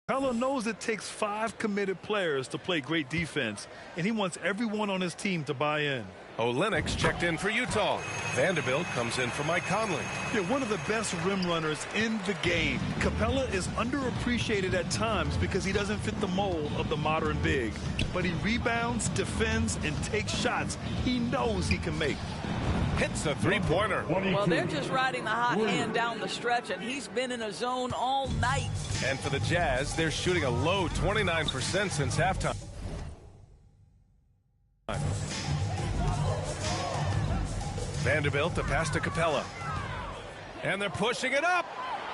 Capella knows it takes 5 committed players to play great defense, and he wants everyone on his team to buy in. Olynyk checked in for Utah. Vanderbilt comes in for Mike Conley. Yeah, one of the best rim runners in the game. Capella is underappreciated at times because he doesn't fit the mold of the modern big. But he rebounds, defends, and takes shots he knows he can make. Hits a three-pointer. Well, they're just riding the hot hand down the stretch, and he's been in a zone all night. And for the Jazz, they're shooting a low 29% since halftime. Vanderbilt, the pass to Capella. And they're pushing it up.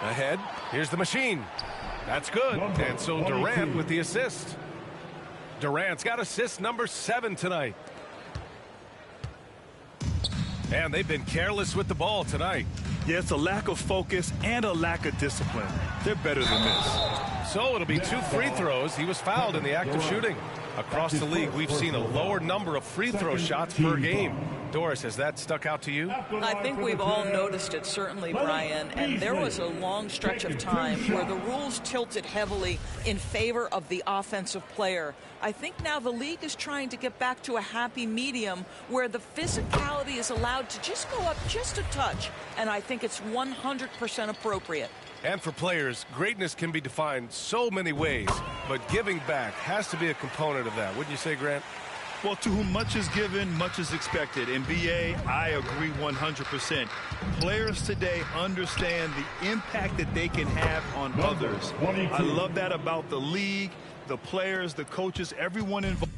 Ahead, here's the machine. That's good. And so Durant with the assist. Durant's got assist number 7 tonight. And they've been careless with the ball tonight. Yeah, it's a lack of focus and a lack of discipline. They're better than this. So it'll be 2 free throws. He was fouled in the act of shooting. Across the league, we've seen a lower number of free throw shots per game. Doris, has that stuck out to you? I think we've all noticed it, certainly, Brian. And there was a long stretch of time where the rules tilted heavily in favor of the offensive player. I think now the league is trying to get back to a happy medium where the physicality is allowed to just go up just a touch. And I think it's 100% appropriate. And for players, greatness can be defined so many ways, but giving back has to be a component of that. Wouldn't you say, Grant? Well, to whom much is given, much is expected. In BA, I agree 100%. Players today understand the impact that they can have on others. I love that about the league, the players, the coaches, everyone involved.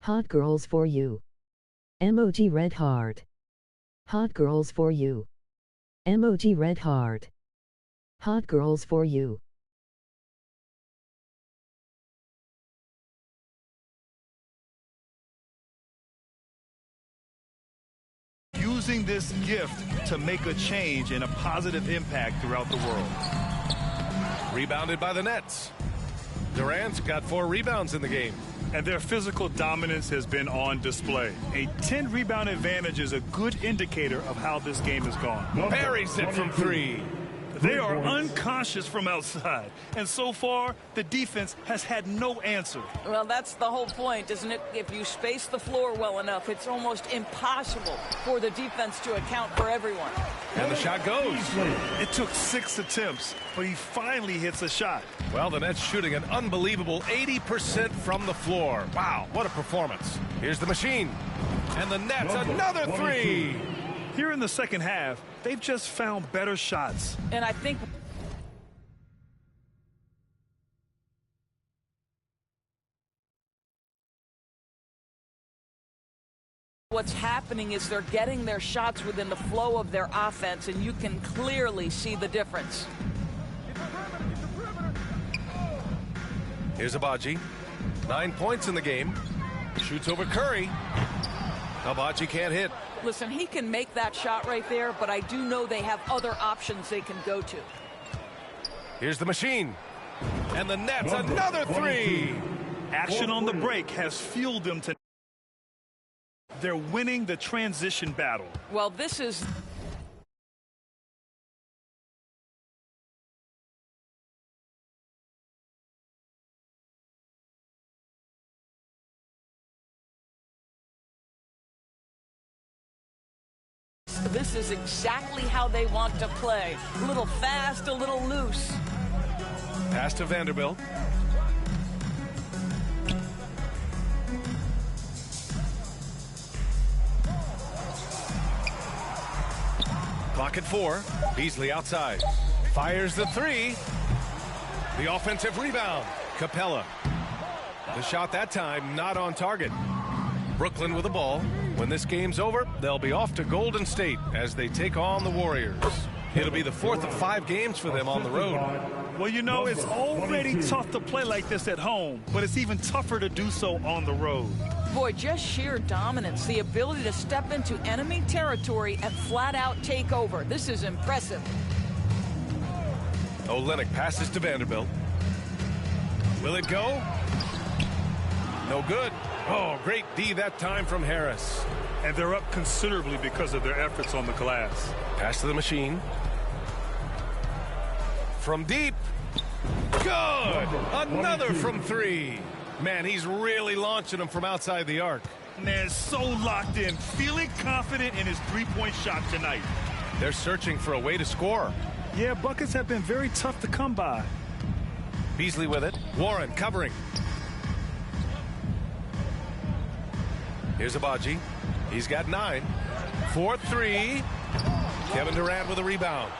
Hot Girls for You. Emoji Red Heart. Hot Girls for You. Emoji Red Heart. Hot Girls for You. Using this gift to make a change and a positive impact throughout the world. Rebounded by the Nets. Durant's got 4 rebounds in the game. And their physical dominance has been on display. A 10-rebound advantage is a good indicator of how this game has gone. Buries it from 3. They are unconscious from outside. And so far, the defense has had no answer. Well, that's the whole point, isn't it? If you space the floor well enough, it's almost impossible for the defense to account for everyone. And the shot goes. It took 6 attempts, but he finally hits a shot. Well, the Nets shooting an unbelievable 80% from the floor. Wow, what a performance. Here's the machine. And the Nets, another three. Here in the second half, they've just found better shots. And I think what's happening is they're getting their shots within the flow of their offense, and you can clearly see the difference. Here's Agbaji. 9 points in the game. Shoots over Curry. Agbaji can't hit. Listen, he can make that shot right there, but I do know they have other options they can go to. Here's the machine. And the Nets, another three. Action on the break has fueled them to. They're winning the transition battle. Well, this is exactly how they want to play. A little fast, a little loose. Pass to Vanderbilt. Clock at 4. Beasley outside. Fires the three. The offensive rebound. Capella. The shot that time not on target. Brooklyn with the ball. When this game's over, they'll be off to Golden State as they take on the Warriors. It'll be the 4th of 5 games for them on the road. Well, you know, it's already tough to play like this at home, but it's even tougher to do so on the road. Boy, just sheer dominance, the ability to step into enemy territory and flat out take over. This is impressive. Olynyk passes to Vanderbilt. Will it go? No good. Oh, great D that time from Harris. And they're up considerably because of their efforts on the glass. Pass to the machine. From deep. Good. Another from 3. Man, he's really launching them from outside the arc. Man, so locked in, feeling confident in his three-point shot tonight. They're searching for a way to score. Yeah, buckets have been very tough to come by. Beasley with it. Warren covering. Here's Agbaji. He's got 9. 4-3. Kevin Durant with a rebound.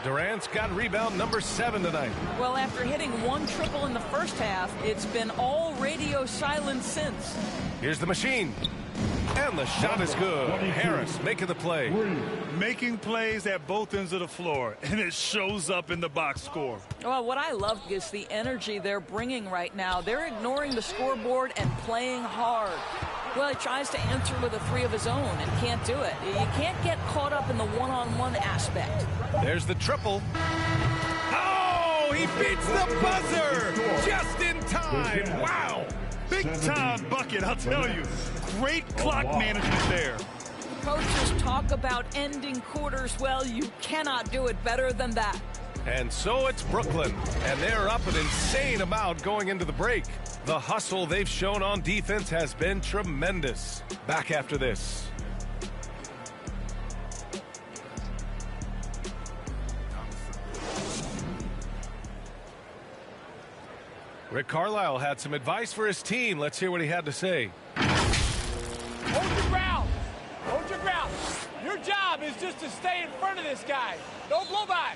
Durant's got rebound number 7 tonight. Well, after hitting 1 triple in the first half, it's been all radio silence since. Here's the machine. And the shot is good. Harris making the play. Making plays at both ends of the floor, and it shows up in the box score. Well, what I love is the energy they're bringing right now. They're ignoring the scoreboard and playing hard. Well, he tries to answer with a 3 of his own and can't do it. You can't get caught up in the one-on-one aspect. There's the triple. Oh, he beats the buzzer just in time. Wow. Big-time bucket, I'll tell you. Great clock management there. Coaches talk about ending quarters. Well, you cannot do it better than that. And so it's Brooklyn, and they're up an insane amount going into the break. The hustle they've shown on defense has been tremendous. Back after this. Rick Carlisle had some advice for his team. Let's hear what he had to say. Hold your ground. Hold your ground. Your job is just to stay in front of this guy. Don't blow by.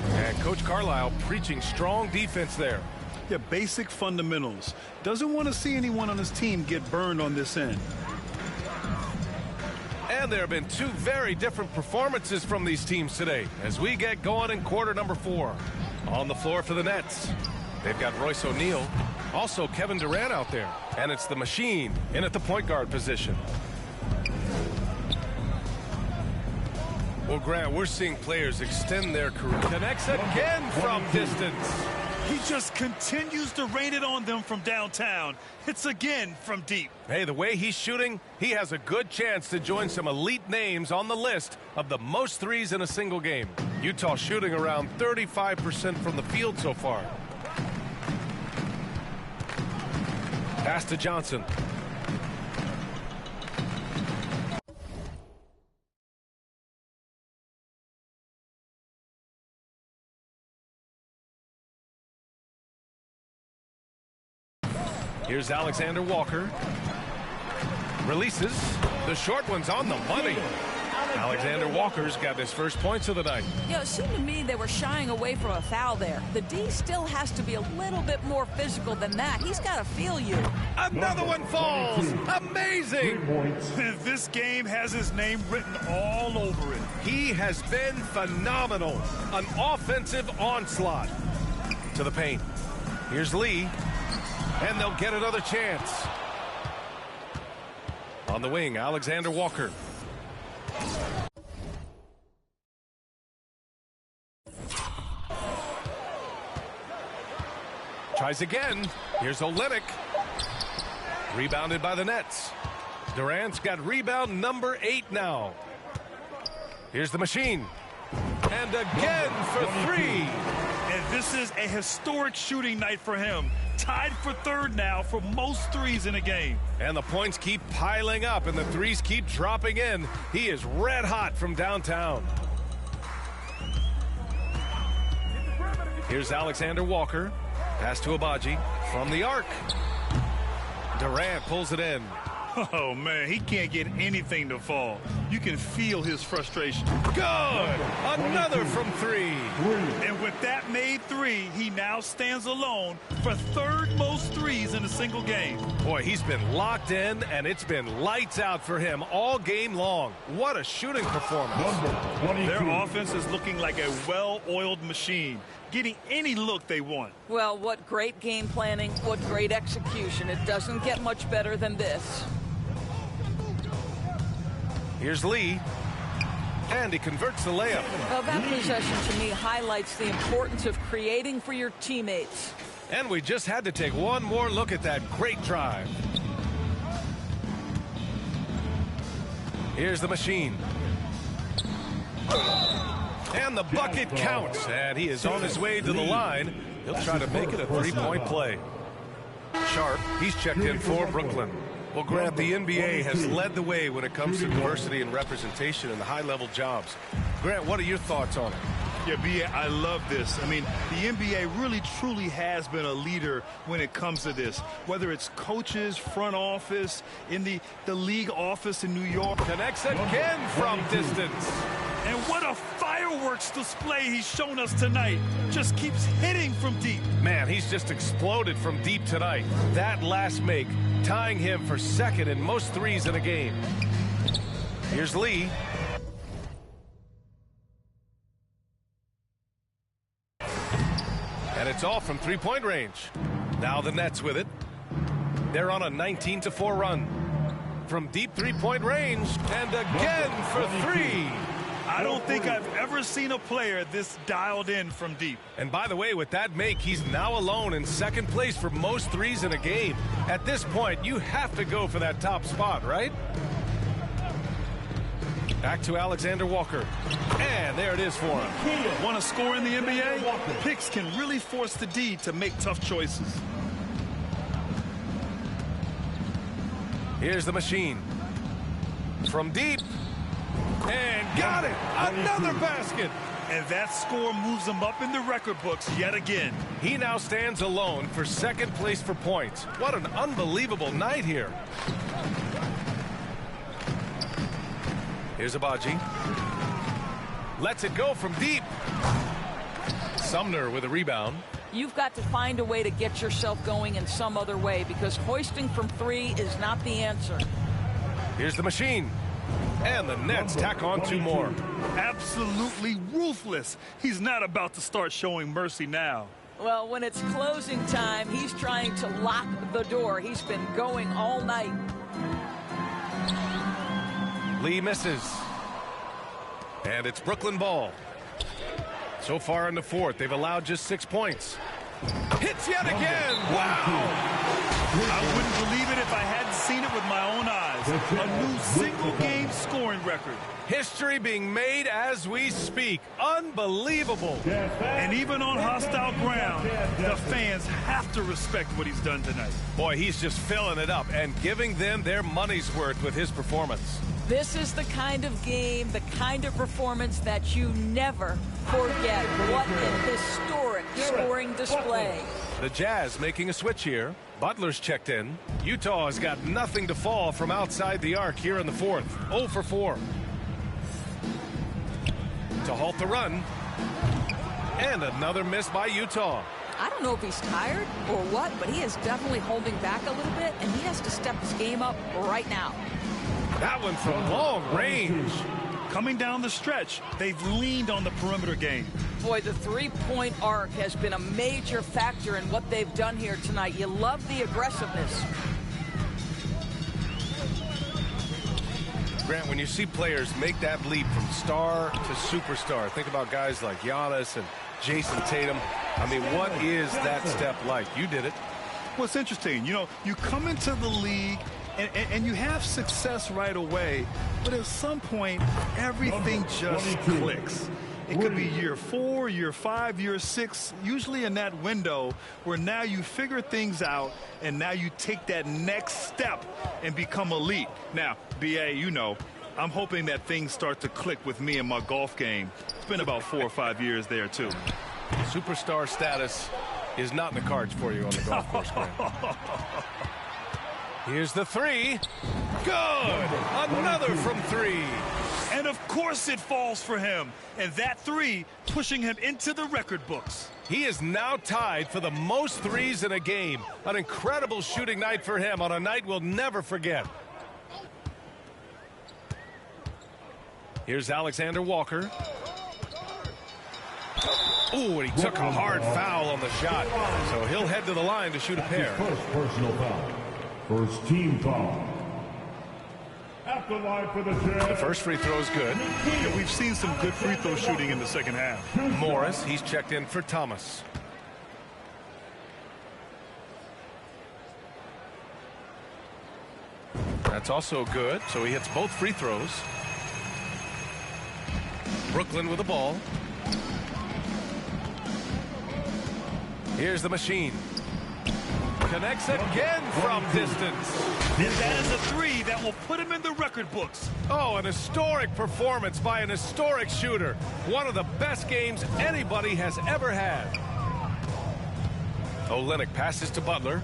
And Coach Carlisle preaching strong defense there. Yeah, basic fundamentals. Doesn't want to see anyone on his team get burned on this end. And there have been 2 very different performances from these teams today as we get going in quarter number 4. On the floor for the Nets, they've got Royce O'Neal, also Kevin Durant out there, and it's the machine in at the point guard position. Well, Grant, we're seeing players extend their career. Connects again from distance. He just continues to rain it on them from downtown. It's again from deep. Hey, the way he's shooting, he has a good chance to join some elite names on the list of the most threes in a single game. Utah shooting around 35% from the field so far. Pass to Johnson. Here's Alexander Walker. Releases. The short one's on the money. Alexander Walker's got his first points of the night. You know, it seemed to me they were shying away from a foul there. The D still has to be a little bit more physical than that. He's got to feel you. Another one falls. Amazing. This game has his name written all over it. He has been phenomenal. An offensive onslaught. To the paint. Here's Lee. And they'll get another chance. On the wing, Alexander Walker. Tries again. Here's Olynyk. Rebounded by the Nets. Durant's got rebound number 8 now. Here's the machine. And again for 3. And this is a historic shooting night for him. Tied for 3rd now for most threes in a game. And the points keep piling up and the threes keep dropping in. He is red hot from downtown. Here's Alexander Walker. Pass to Agbaji from the arc. Durant pulls it in. Oh, man, he can't get anything to fall. You can feel his frustration. Good! Another from 3. And with that made 3, he now stands alone for 3rd most threes in a single game. Boy, he's been locked in, and it's been lights out for him all game long. What a shooting performance. Their offense is looking like a well-oiled machine, getting any look they want. Well, what great game planning, what great execution. It doesn't get much better than this. Here's Lee. And he converts the layup. Well, that possession to me highlights the importance of creating for your teammates. And we just had to take one more look at that great drive. Here's the machine. And the bucket counts. And he is on his way to the line. He'll try to make it a 3-point play. Sharp, he's checked in for Brooklyn. Well, Grant, the NBA has led the way when it comes to diversity and representation in the high-level jobs. Grant, what are your thoughts on it? Yeah, B.A., I love this. I mean, the NBA really, truly has been a leader when it comes to this. Whether it's coaches, front office, in the league office in New York. Connects again from distance. And what a fireworks display he's shown us tonight. Just keeps hitting from deep. Man, he's just exploded from deep tonight. That last make, tying him for 2nd in most threes in a game. Here's Lee. And it's all from 3-point range. Now the Nets with it. They're on a 19-4 run. From deep 3-point range. And again for 3. I don't think I've ever seen a player this dialed in from deep. And by the way, with that make, he's now alone in 2nd place for most threes in a game. At this point, you have to go for that top spot, right? Back to Alexander Walker. And there it is for him. Want to score in the NBA? Picks can really force the D to make tough choices. Here's the machine. From deep. And got it! Another basket! And that score moves him up in the record books yet again. He now stands alone for 2nd place for points. What an unbelievable night here. Here's Agbaji. Lets it go from deep. Sumner with a rebound. You've got to find a way to get yourself going in some other way because hoisting from 3 is not the answer. Here's the machine. And the Nets tack on 2 more. Absolutely ruthless. He's not about to start showing mercy now. Well, when it's closing time, he's trying to lock the door. He's been going all night. Lee misses. And it's Brooklyn ball. So far in the 4th, they've allowed just 6 points. Hits yet again. Wow. I wouldn't believe it if I hadn't seen it with my own eyes. A new single-game scoring record. History being made as we speak. Unbelievable. And even on hostile ground, the fans have to respect what he's done tonight. Boy, he's just filling it up and giving them their money's worth with his performance. This is the kind of game, the kind of performance that you never forget. What an historic scoring display. The Jazz making a switch here. Butler's checked in. Utah has got nothing to fall from outside the arc here in the fourth. 0 for 4. To halt the run. And another miss by Utah. I don't know if he's tired or what, but he is definitely holding back a little bit, and he has to step his game up right now. That one from long range. Coming down the stretch, they've leaned on the perimeter game. Boy, the three-point arc has been a major factor in what they've done here tonight. You love the aggressiveness. Grant, when you see players make that leap from star to superstar, think about guys like Giannis and Jason Tatum. I mean, what is that step like? You did it. Well, it's interesting. You know, you come into the league and you have success right away, but at some point, everything just clicks. It could be year 4, year 5, year 6, usually in that window where now you figure things out and now you take that next step and become elite. Now, BA, you know, I'm hoping that things start to click with me in my golf game. It's been about 4 or 5 years there, too. Superstar status is not in the cards for you on the golf course, Grant. Here's the three. Good. Another from 3. And of course it falls for him. And that 3 pushing him into the record books. He is now tied for the most threes in a game. An incredible shooting night for him on a night we'll never forget. Here's Alexander Walker. Ooh, and he took a hard foul on the shot. So he'll head to the line to shoot a pair. First personal foul. First team foul. At the line for the Jazz. The first free throw is good. Yeah, we've seen some good free throw shooting in the second half. Morris, he's checked in for Thomas. That's also good, so he hits both free throws. Brooklyn with the ball. Here's the machine. Connects again from distance. And that is a 3 that will put him in the record books. Oh, an historic performance by an historic shooter. One of the best games anybody has ever had. Olynyk passes to Butler.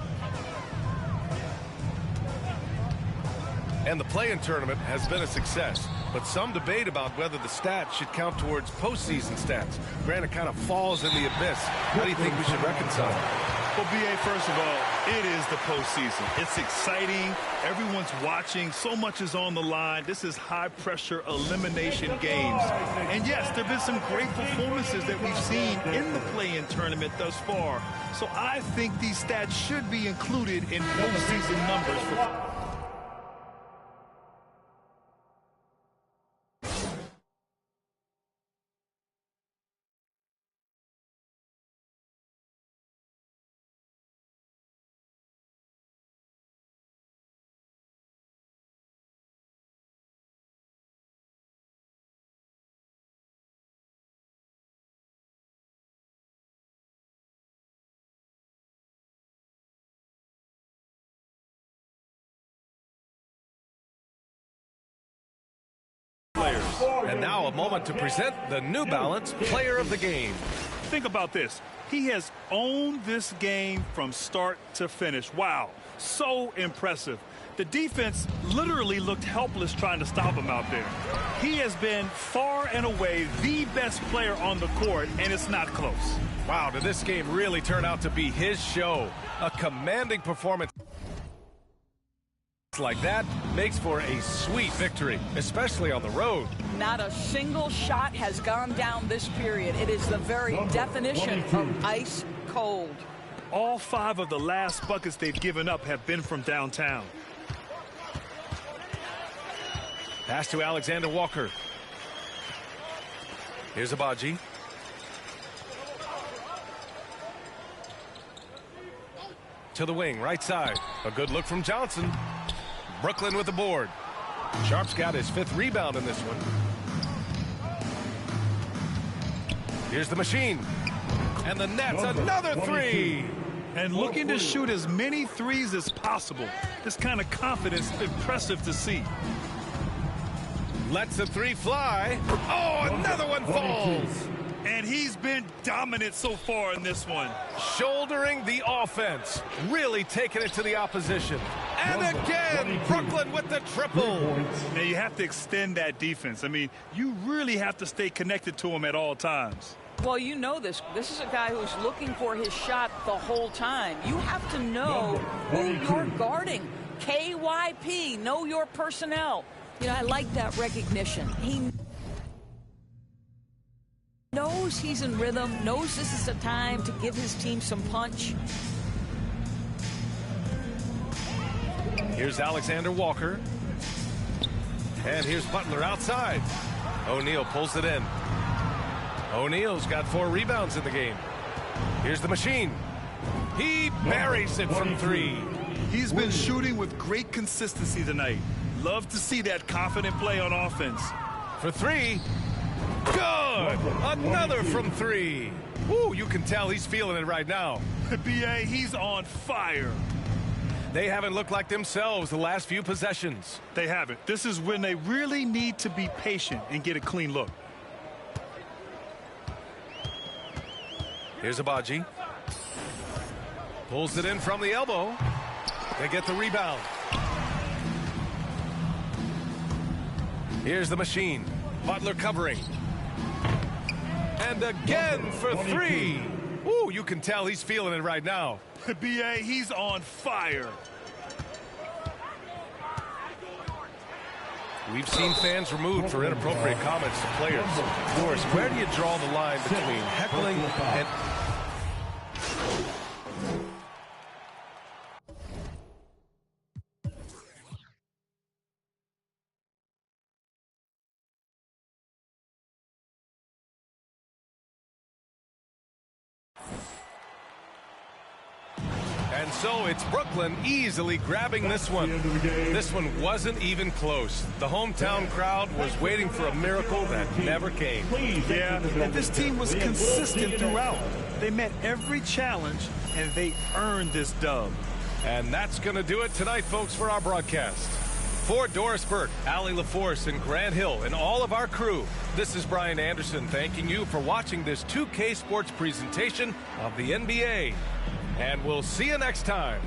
And the play-in tournament has been a success, but some debate about whether the stats should count towards postseason stats. Granted, kind of falls in the abyss. How do you think we should reconcile? Well, BA, first of all, it is the postseason. It's exciting. Everyone's watching. So much is on the line. This is high-pressure elimination games. And, yes, there have been some great performances that we've seen in the play-in tournament thus far. So I think these stats should be included in postseason numbers. And now a moment to present the New Balance Player of the Game. Think about this. He has owned this game from start to finish. Wow, so impressive. The defense literally looked helpless trying to stop him out there. He has been far and away the best player on the court, and it's not close. Wow, did this game really turn out to be his show? A commanding performance like that makes for a sweet victory, especially on the road. Not a single shot has gone down this period. It is the very definition of ice cold. All 5 of the last buckets they've given up have been from downtown. Pass to Alexander Walker. Here's Abaji. To the wing, right side. A good look from Johnson. Brooklyn with the board. Sharp's got his 5th rebound in this one. Here's the machine. And the Nets, another 3. And looking to shoot as many threes as possible. This kind of confidence, impressive to see. Lets the 3 fly. Oh, another one falls. And he's been dominant so far in this one. Shouldering the offense, really taking it to the opposition. And again, Brooklyn with the triple. Now you have to extend that defense. I mean, you really have to stay connected to him at all times. Well, you know this. This is a guy who's looking for his shot the whole time. You have to know who you're guarding. KYP, know your personnel. You know, I like that recognition. He knows he's in rhythm, knows this is a time to give his team some punch. Here's Alexander Walker. And here's Butler outside. O'Neal pulls it in. O'Neal's got 4 rebounds in the game. Here's the machine. He buries it from 3. He's been shooting with great consistency tonight. Love to see that confident play on offense. For 3. Good! Another from 3. Woo, you can tell he's feeling it right now. B.A., he's on fire. They haven't looked like themselves the last few possessions. They haven't. This is when they really need to be patient and get a clean look. Here's Abaji. Pulls it in from the elbow. They get the rebound. Here's the machine. Butler covering. And again for 3. Ooh, you can tell he's feeling it right now. B.A., he's on fire. We've seen fans removed for inappropriate comments to players. Of course, where do you draw the line between heckling and... And so it's Brooklyn easily grabbing this one. This one wasn't even close. The hometown crowd was waiting for a miracle that never came. Yeah, and this team was consistent throughout. They met every challenge, and they earned this dub. And that's going to do it tonight, folks, for our broadcast. For Doris Burke, Allie LaForce, and Grant Hill, and all of our crew, this is Brian Anderson thanking you for watching this 2K Sports presentation of the NBA. And we'll see you next time.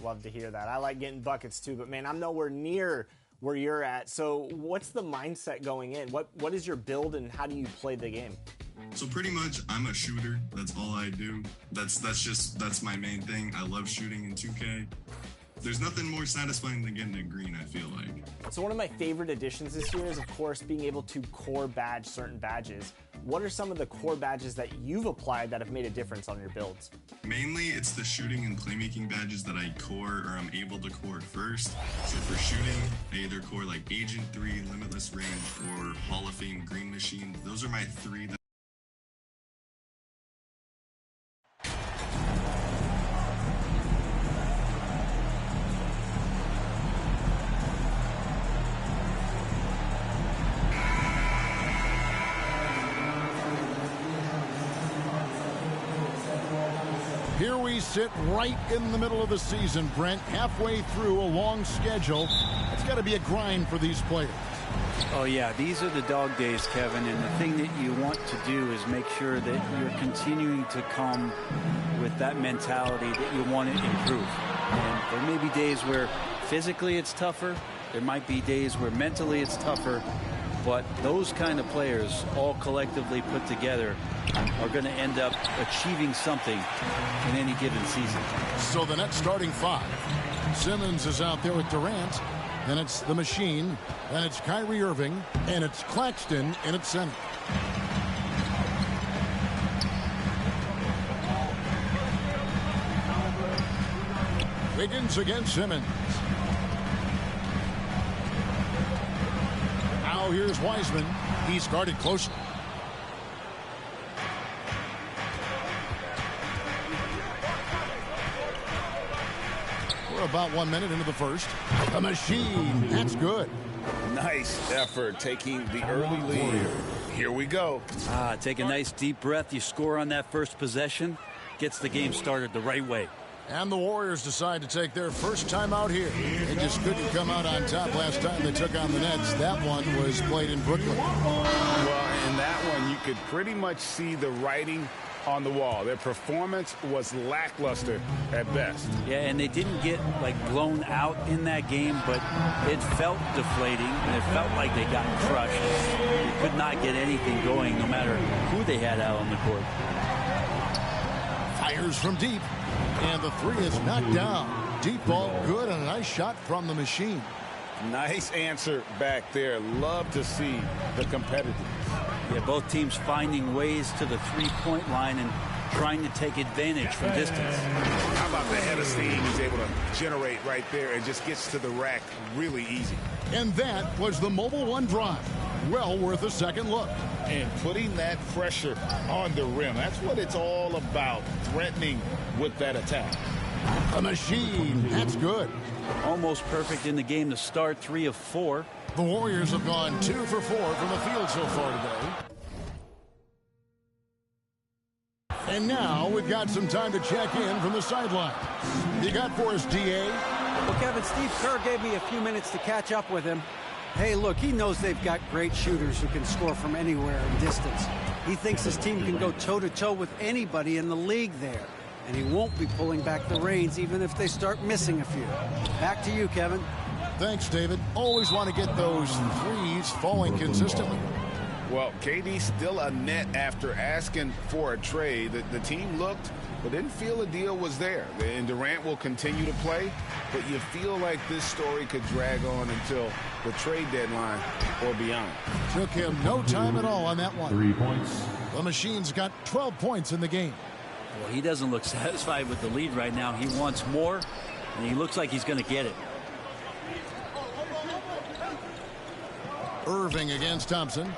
Love to hear that. I like getting buckets too, but man, I'm nowhere near where you're at. So what's the mindset going in? What is your build and how do you play the game? So pretty much I'm a shooter. That's all I do. That's my main thing. I love shooting in 2K. There's nothing more satisfying than getting a green, I feel like. So one of my favorite additions this year is, of course, being able to core badge certain badges. What are some of the core badges that you've applied that have made a difference on your builds? Mainly, it's the shooting and playmaking badges that I core or I'm able to core first. So for shooting, I either core like Agent 3, Limitless Range, or Hall of Fame Green Machine. Those are my 3 that Here we sit right in the middle of the season, Brent, halfway through a long schedule. It's got to be a grind for these players. Oh, yeah, these are the dog days, Kevin, and the thing that you want to do is make sure that you're continuing to come with that mentality that you want to improve. And there may be days where physically it's tougher. There might be days where mentally it's tougher. But those kind of players, all collectively put together, are going to end up achieving something in any given season. So the Nets starting five. Simmons is out there with Durant. Then it's the Machine. Then it's Kyrie Irving. And it's Claxton in its center. Wiggins against Simmons. Now here's Wiseman. He's guarded closely. We're about 1 minute into the first. The Machine. That's good. Nice effort taking the early lead. Here we go. Take a nice deep breath. You score on that first possession. Gets the game started the right way. And the Warriors decide to take their first time out here. They just couldn't come out on top last time they took on the Nets. That one was played in Brooklyn. Well, in that one, you could pretty much see the writing on the wall. Their performance was lackluster at best. Yeah, and they didn't get, like, blown out in that game, but it felt deflating, and it felt like they got crushed. They could not get anything going, no matter who they had out on the court. Fires from deep. And the three is knocked down. Deep ball good and a nice shot from the Machine. Nice answer back there. Love to see the competitiveness. Yeah, both teams finding ways to the three-point line and trying to take advantage from distance. How about the head of steam he's able to generate right there and just gets to the rack really easy. And that was the Mobile One drive. Well worth a second look. And putting that pressure on the rim. That's what it's all about, threatening with that attack. A Machine. That's good. Almost perfect in the game to start, 3 of 4. The Warriors have gone 2 for 4 from the field so far today. And now we've got some time to check in from the sidelines. You got for us, D.A.? Well, Kevin, Steve Kerr gave me a few minutes to catch up with him. Hey, look, he knows they've got great shooters who can score from anywhere in distance. He thinks his team can go toe-to-toe with anybody in the league there. And he won't be pulling back the reins even if they start missing a few. Back to you, Kevin. Thanks, David. Always want to get those threes falling consistently. Well, KD still a net after asking for a trade. The team looked but didn't feel a deal was there. And Durant will continue to play, but you feel like this story could drag on until the trade deadline or beyond. Took him no time at all on that one. 3 points. The Machine's got 12 points in the game. Well, he doesn't look satisfied with the lead right now. He wants more, and he looks like he's going to get it. Irving against Thompson.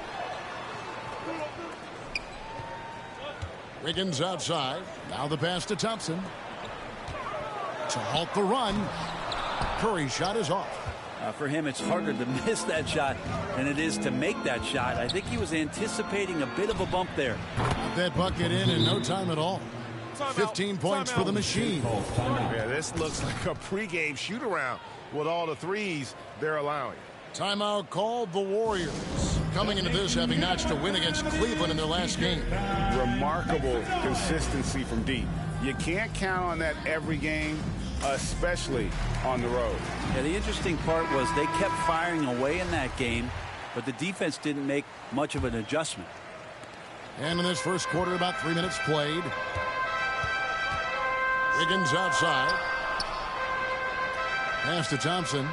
Wiggins outside. Now the pass to Thompson. To halt the run. Curry's shot is off. For him, it's harder to miss that shot than it is to make that shot. I think he was anticipating a bit of a bump there. Got that bucket in no time at all. 15 points for the Machine. Yeah, this looks like a pregame shoot-around with all the threes they're allowing. Timeout called the Warriors. Coming into this, having notched a win against Cleveland in their last game. Remarkable consistency from deep. You can't count on that every game, especially on the road. Yeah, the interesting part was they kept firing away in that game, but the defense didn't make much of an adjustment. And in this first quarter, about 3 minutes played. Wiggins outside. Pass to Thompson.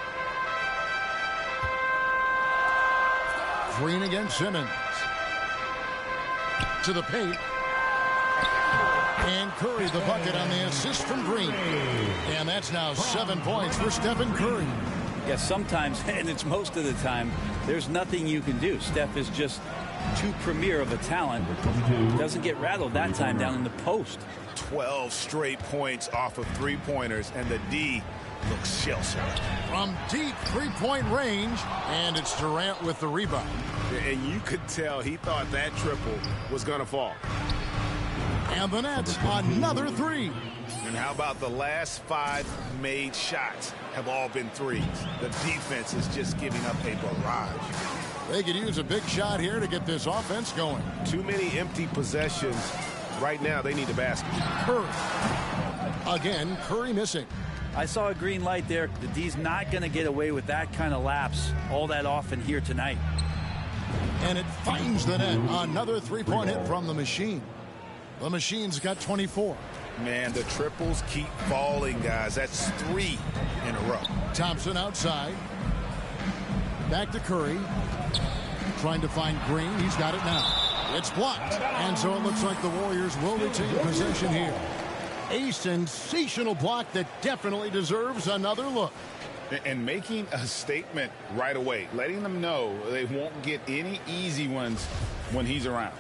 Green against Simmons. To the paint. And Curry the bucket on the assist from Green. And that's now 7 points for Stephen Curry. Yeah, sometimes, and it's most of the time, there's nothing you can do. Steph is just too premier of a talent. Doesn't get rattled that time down in the post. 12 straight points off of three-pointers, and the D looks shell-shocked. From deep three-point range, and it's Durant with the rebound. And you could tell he thought that triple was going to fall. And the Nets, another three. And how about the last 5 made shots have all been threes? The defense is just giving up a barrage. They could use a big shot here to get this offense going. Too many empty possessions. Right now, they need a basket. Curry. Again, Curry missing. I saw a green light there. The D's not going to get away with that kind of lapse all that often here tonight. And it finds the net. Another three-point hit from the Machine. The Machine's got 24. Man, the triples keep falling, guys. That's 3 in a row. Thompson outside. Back to Curry. Trying to find Green. He's got it now. It's blocked. And so it looks like the Warriors will retain possession here. A sensational block that definitely deserves another look. And making a statement right away, letting them know they won't get any easy ones when he's around.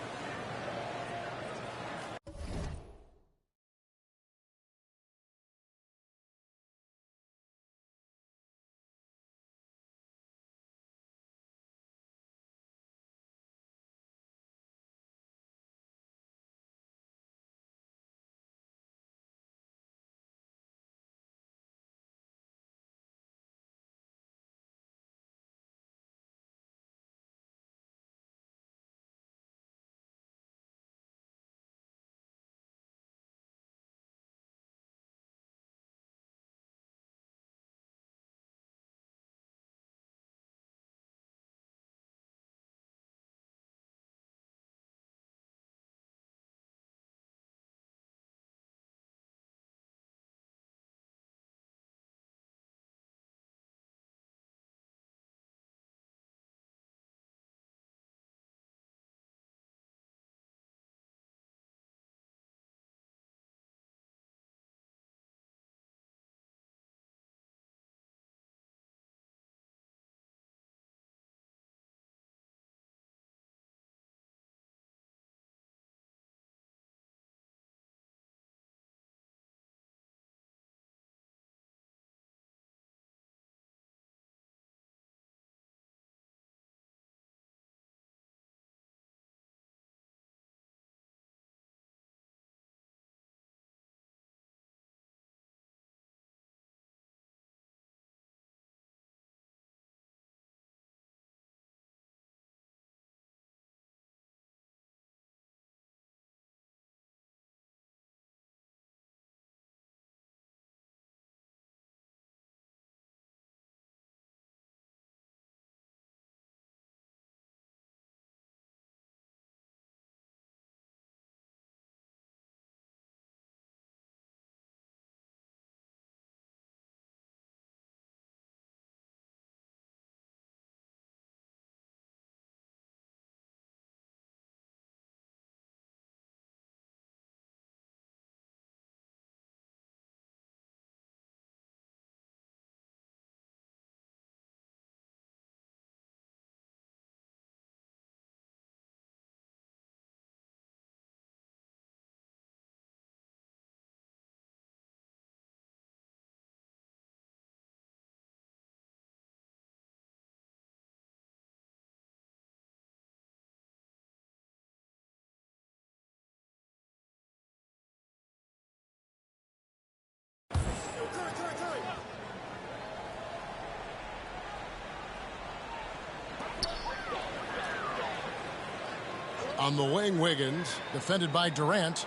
On the wing, Wiggins, defended by Durant.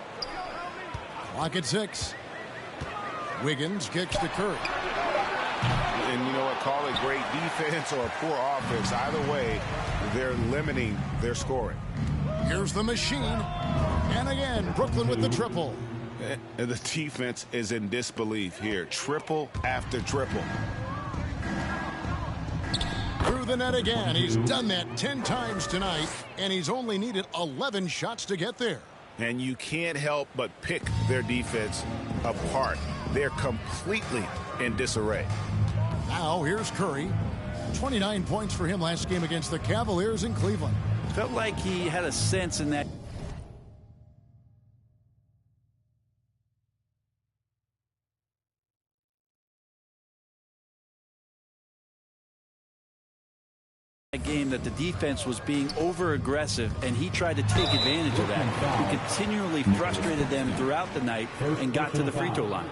Clock at 6. Wiggins kicks to Curry. And you know what? Call it great defense or poor offense. Either way, they're limiting their scoring. Here's the Machine. And again, Brooklyn with the triple. And the defense is in disbelief here. Triple after triple. Through the net again. He's done that 10 times tonight, and he's only needed 11 shots to get there. And you can't help but pick their defense apart. They're completely in disarray. Now here's Curry. 29 points for him last game against the Cavaliers in Cleveland. Felt like he had a sense in that that game that the defense was being over-aggressive, and he tried to take advantage of that. He continually frustrated them throughout the night and got to the free throw line.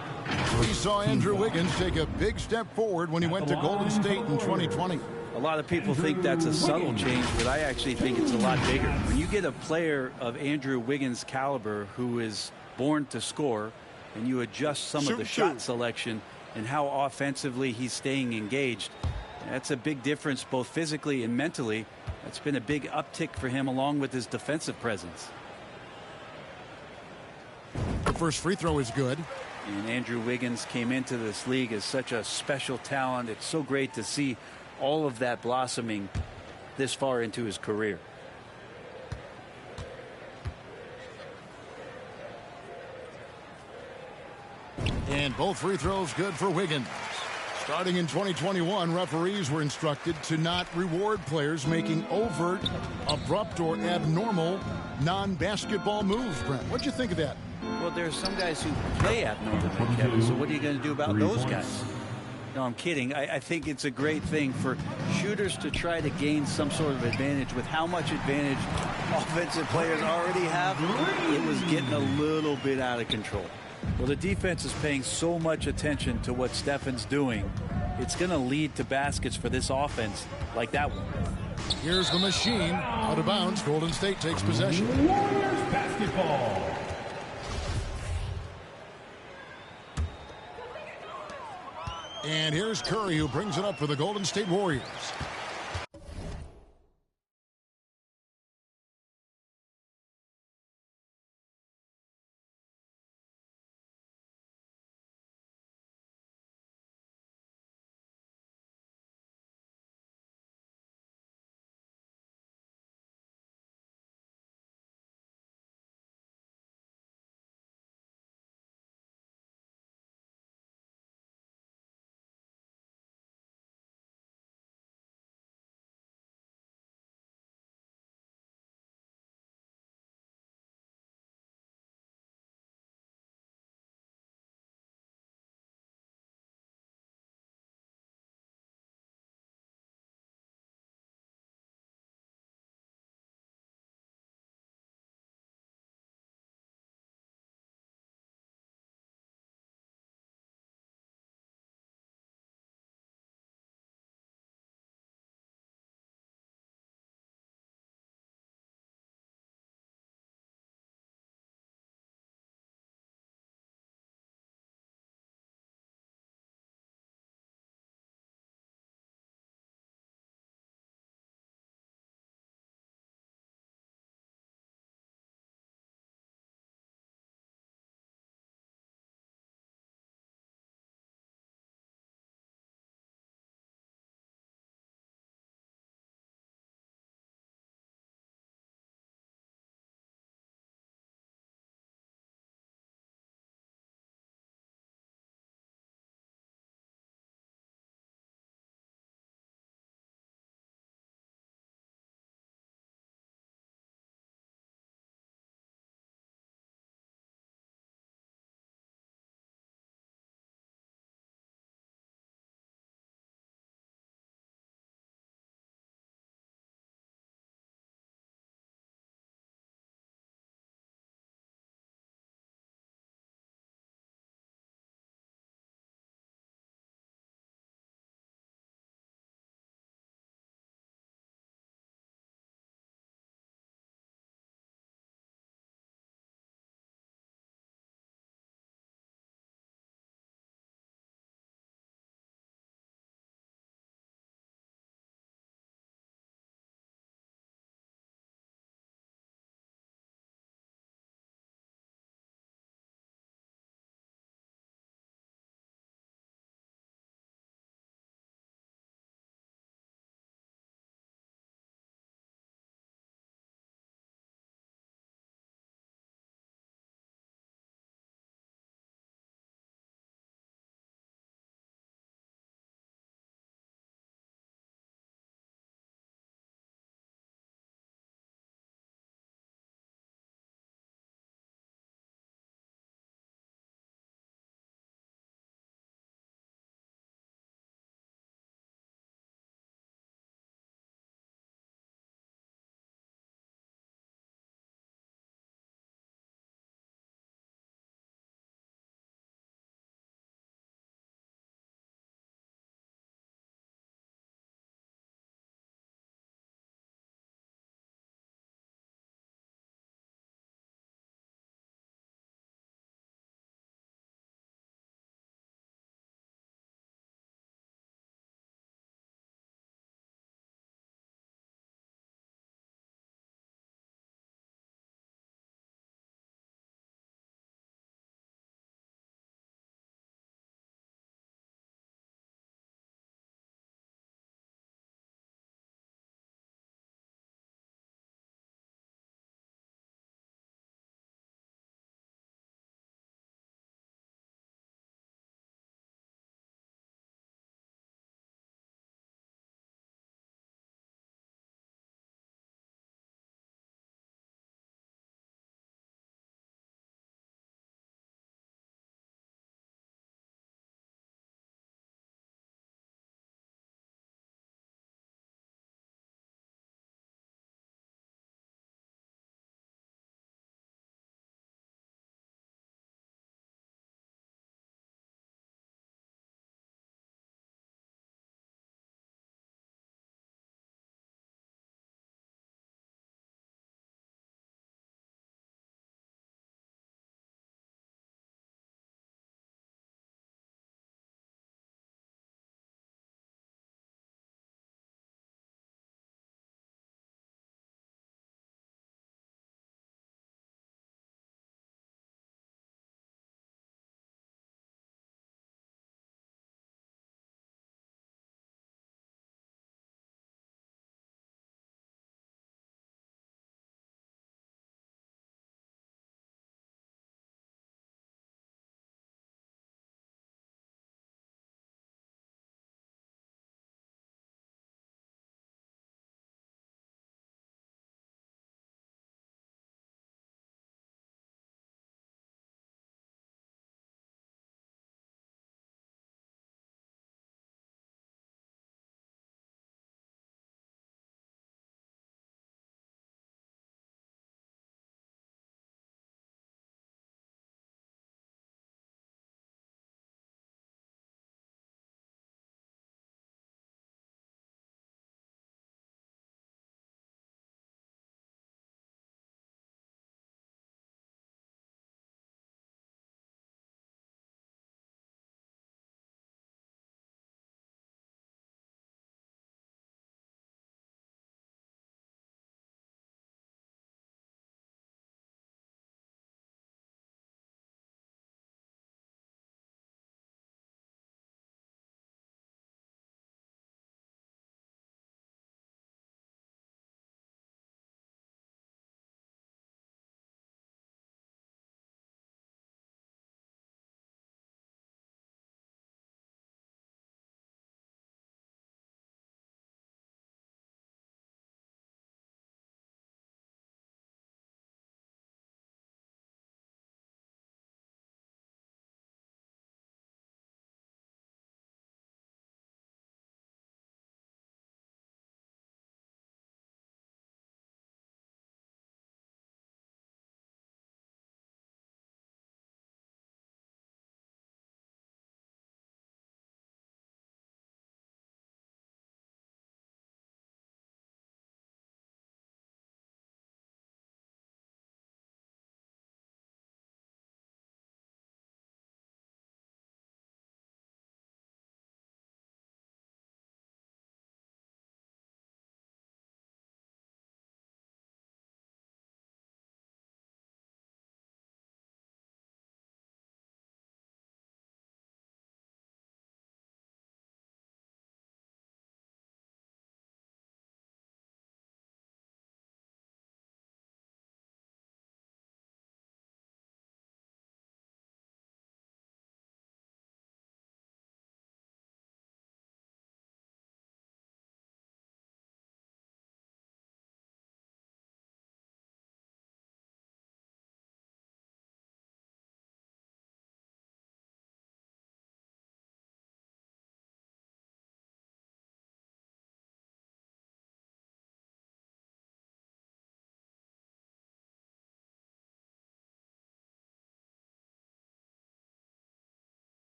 We saw Andrew Wiggins take a big step forward when he went to Golden State in 2020. A lot of people think that's a subtle change, but I actually think it's a lot bigger. When you get a player of Andrew Wiggins' caliber who is born to score, and you adjust some of the shot selection and how offensively he's staying engaged, that's a big difference both physically and mentally. That's been a big uptick for him along with his defensive presence. The first free throw is good. And Andrew Wiggins came into this league as such a special talent. It's so great to see all of that blossoming this far into his career. And both free throws good for Wiggins. Starting in 2021, referees were instructed to not reward players making overt, abrupt, or abnormal non-basketball moves. Brent, what'd you think of that? Well, there's some guys who play abnormally, Kevin, so what are you going to do about those guys? No, I'm kidding. I think it's a great thing for shooters to try to gain some sort of advantage. With how much advantage offensive players already have, it was getting a little bit out of control. Well, the defense is paying so much attention to what Stefan's doing. It's going to lead to baskets for this offense like that one. Here's the machine. Out of bounds. Golden State takes possession. Warriors basketball. And here's Curry, who brings it up for the Golden State Warriors.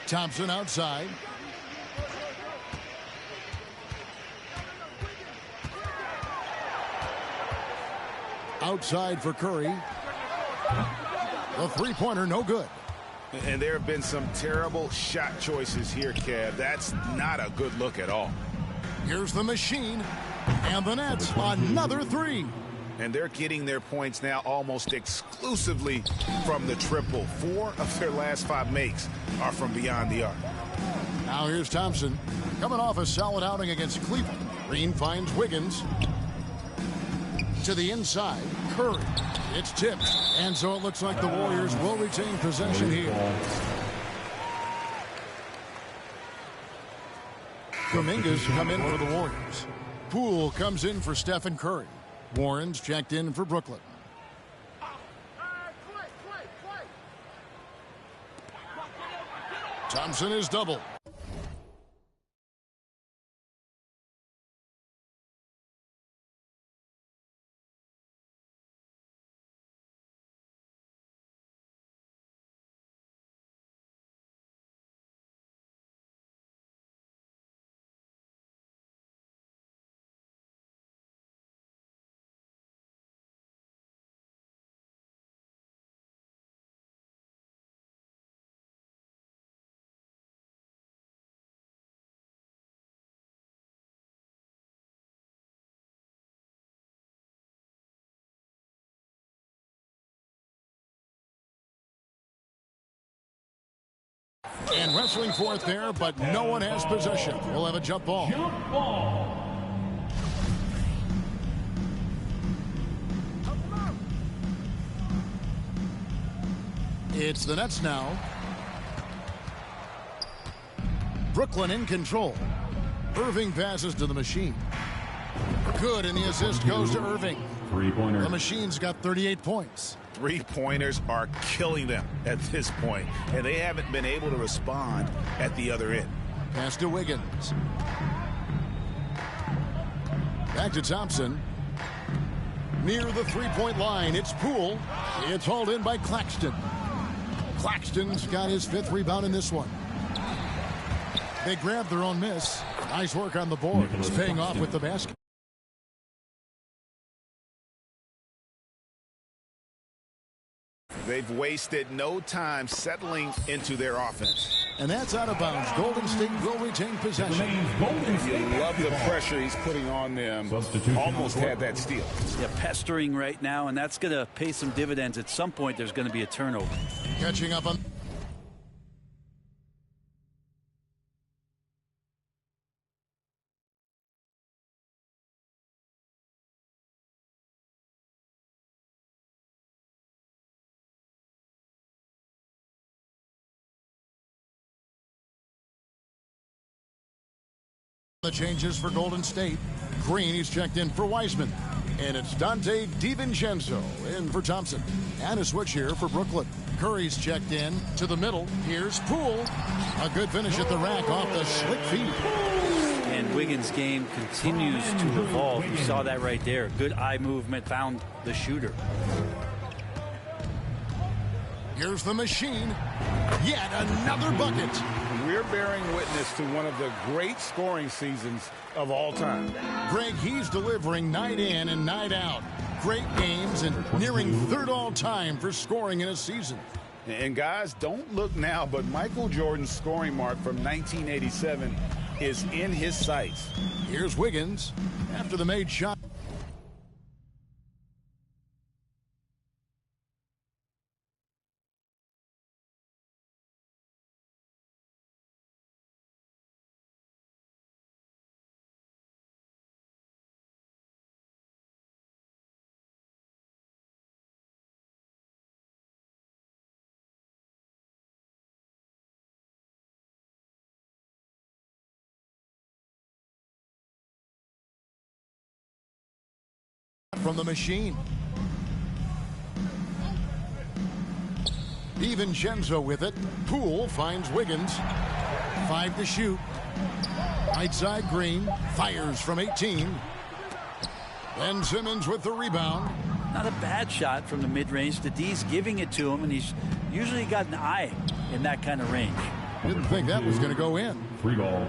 Thompson outside. Outside for Curry. The three-pointer, no good. And there have been some terrible shot choices here, Kev. That's not a good look at all. Here's the machine. And the Nets, another three. And they're getting their points now almost exclusively from the triple. 4 of their last 5 makes are from beyond the arc. Now here's Thompson. Coming off a solid outing against Cleveland. Green finds Wiggins. To the inside, Curry. It's tipped. And so it looks like the Warriors will retain possession here. Kuminga's come in for the Warriors. Poole comes in for Stephen Curry. Warren's checked in for Brooklyn. Thompson is doubled. And wrestling for it there, but no one has possession. We'll have a jump ball. It's the Nets now. Brooklyn in control. Irving passes to the machine. Good, and the assist goes to Irving. Three-pointer. The machine's got 38 points. Three-pointers are killing them at this point, and they haven't been able to respond at the other end. Pass to Wiggins. Back to Thompson. Near the three-point line, it's Poole. It's hauled in by Claxton. Claxton's got his 5th rebound in this one. They grab their own miss. Nice work on the board. It's paying off with the basket. They've wasted no time settling into their offense. And that's out of bounds. Golden State will retain possession. You love the pressure he's putting on them. Almost had that steal. Yeah, pestering right now, and that's going to pay some dividends. At some point, there's going to be a turnover. Catching up on... The changes for Golden State. Green, he's checked in for Wiseman. And it's Dante DiVincenzo in for Thompson. And a switch here for Brooklyn. Curry's checked in to the middle. Here's Poole. A good finish at the rack off the slick feet. And Wiggins' game continues to evolve. You saw that right there. Good eye movement, found the shooter. Here's the machine. Yet another bucket. We're bearing witness to one of the great scoring seasons of all time. Greg, he's delivering night in and night out. Great games and nearing 3rd all-time for scoring in a season. And guys, don't look now, but Michael Jordan's scoring mark from 1987 is in his sights. Here's Wiggins after the made shot. From the machine. DiVincenzo with it. Poole finds Wiggins. 5 to shoot. Right side Green. Fires from 18. Ben Simmons with the rebound. Not a bad shot from the mid-range. The D's giving it to him, and he's usually got an eye in that kind of range. Didn't think that was going to go in. Free ball.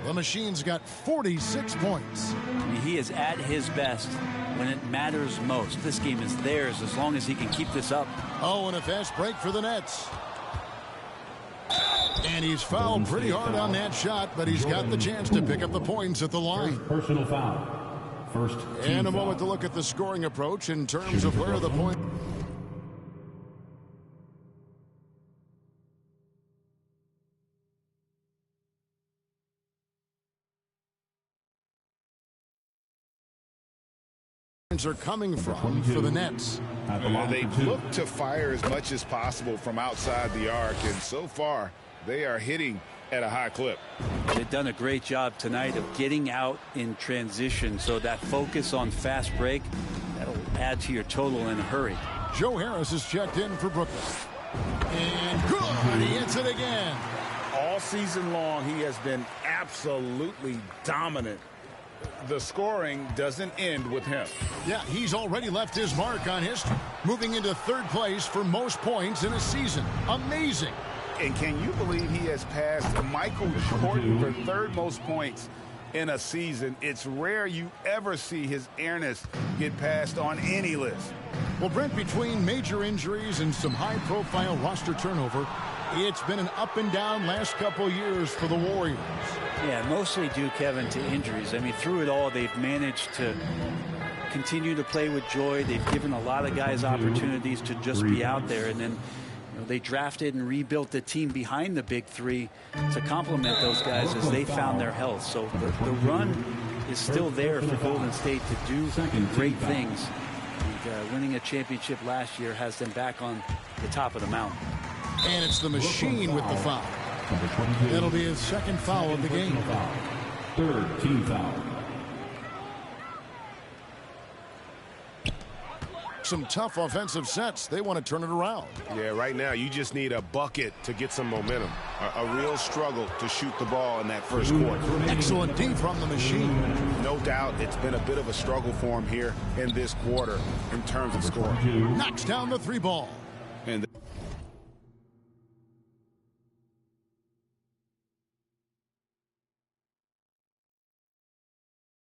The Machine's got 46 points. I mean, he is at his best when it matters most. This game is theirs as long as he can keep this up. Oh, and a fast break for the Nets. And he's fouled pretty hard on that shot, but he's got the chance to pick up the points at the line. Personal foul. First. And a moment to look at the scoring approach in terms of where the point. Are coming from for the Nets. They've looked to fire as much as possible from outside the arc, and so far they are hitting at a high clip. They've done a great job tonight of getting out in transition, so that focus on fast break, that'll add to your total in a hurry. Joe Harris is checked in for Brooklyn. And good, he hits it again. All season long, he has been absolutely dominant. The scoring doesn't end with him. Yeah, he's already left his mark on history, moving into third place for most points in a season. Amazing. And can you believe he has passed Michael Jordan for third most points in a season? It's rare you ever see his airness get passed on any list. Well, Brent, between major injuries and some high-profile roster turnover, it's been an up and down last couple years for the Warriors. Yeah, mostly due, Kevin, to injuries. I mean, through it all, they've managed to continue to play with joy. They've given a lot of guys opportunities to just be out there. And then they drafted and rebuilt the team behind the big three to complement those guys as they found their health. So the run is still there for Golden State to do great things. And, winning a championship last year has them back on the top of the mountain. And it's the Machine with the foul. It'll be his second foul of the game. Third team foul. Some tough offensive sets. They want to turn it around. Yeah, right now you just need a bucket to get some momentum. A real struggle to shoot the ball in that first quarter. Excellent D from the Machine. No doubt it's been a bit of a struggle for him here in this quarter in terms of scoring. Knocks down the three ball. And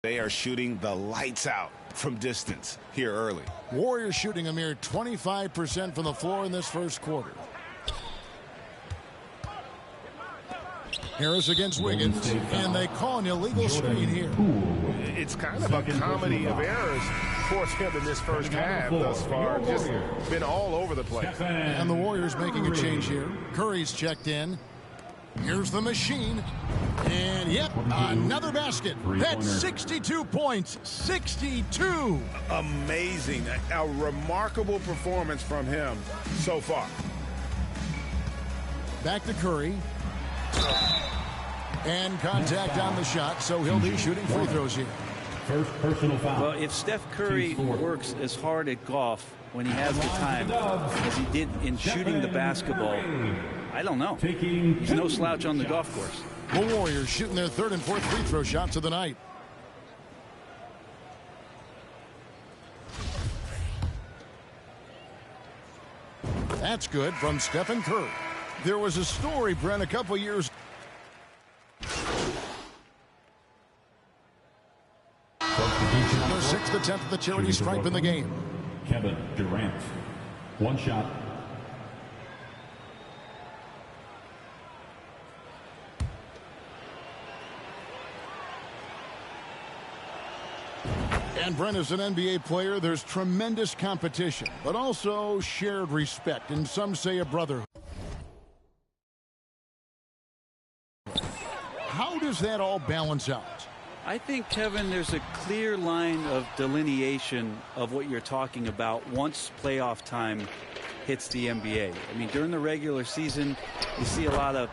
they are shooting the lights out from distance here early. Warriors shooting a mere 25% from the floor in this first quarter. Harris against Wiggins, and they call an illegal screen here. It's kind of a comedy of errors for him in this first half thus far. Just been all over the place. And the Warriors making a change here. Curry's checked in. Here's the Machine. And, yep, another basket. That's 62 points. 62. Amazing. A remarkable performance from him so far. Back to Curry. And contact on the shot, so he'll be shooting free throws here. First personal foul. Well, if Steph Curry works as hard at golf when he has the time as he did in shooting the basketball, I don't know. He's no slouch on the golf course. The Warriors shooting their third and fourth free throw shots of the night. That's good from Stephen Curry. There was a story, Brent, a couple years. The sixth attempt at the charity stripe in the game. Kevin Durant. One shot. And Brent, as an NBA player, there's tremendous competition, but also shared respect, and some say a brotherhood. How does that all balance out? I think, Kevin, there's a clear line of delineation of what you're talking about once playoff time hits the NBA. I mean, during the regular season, you see a lot of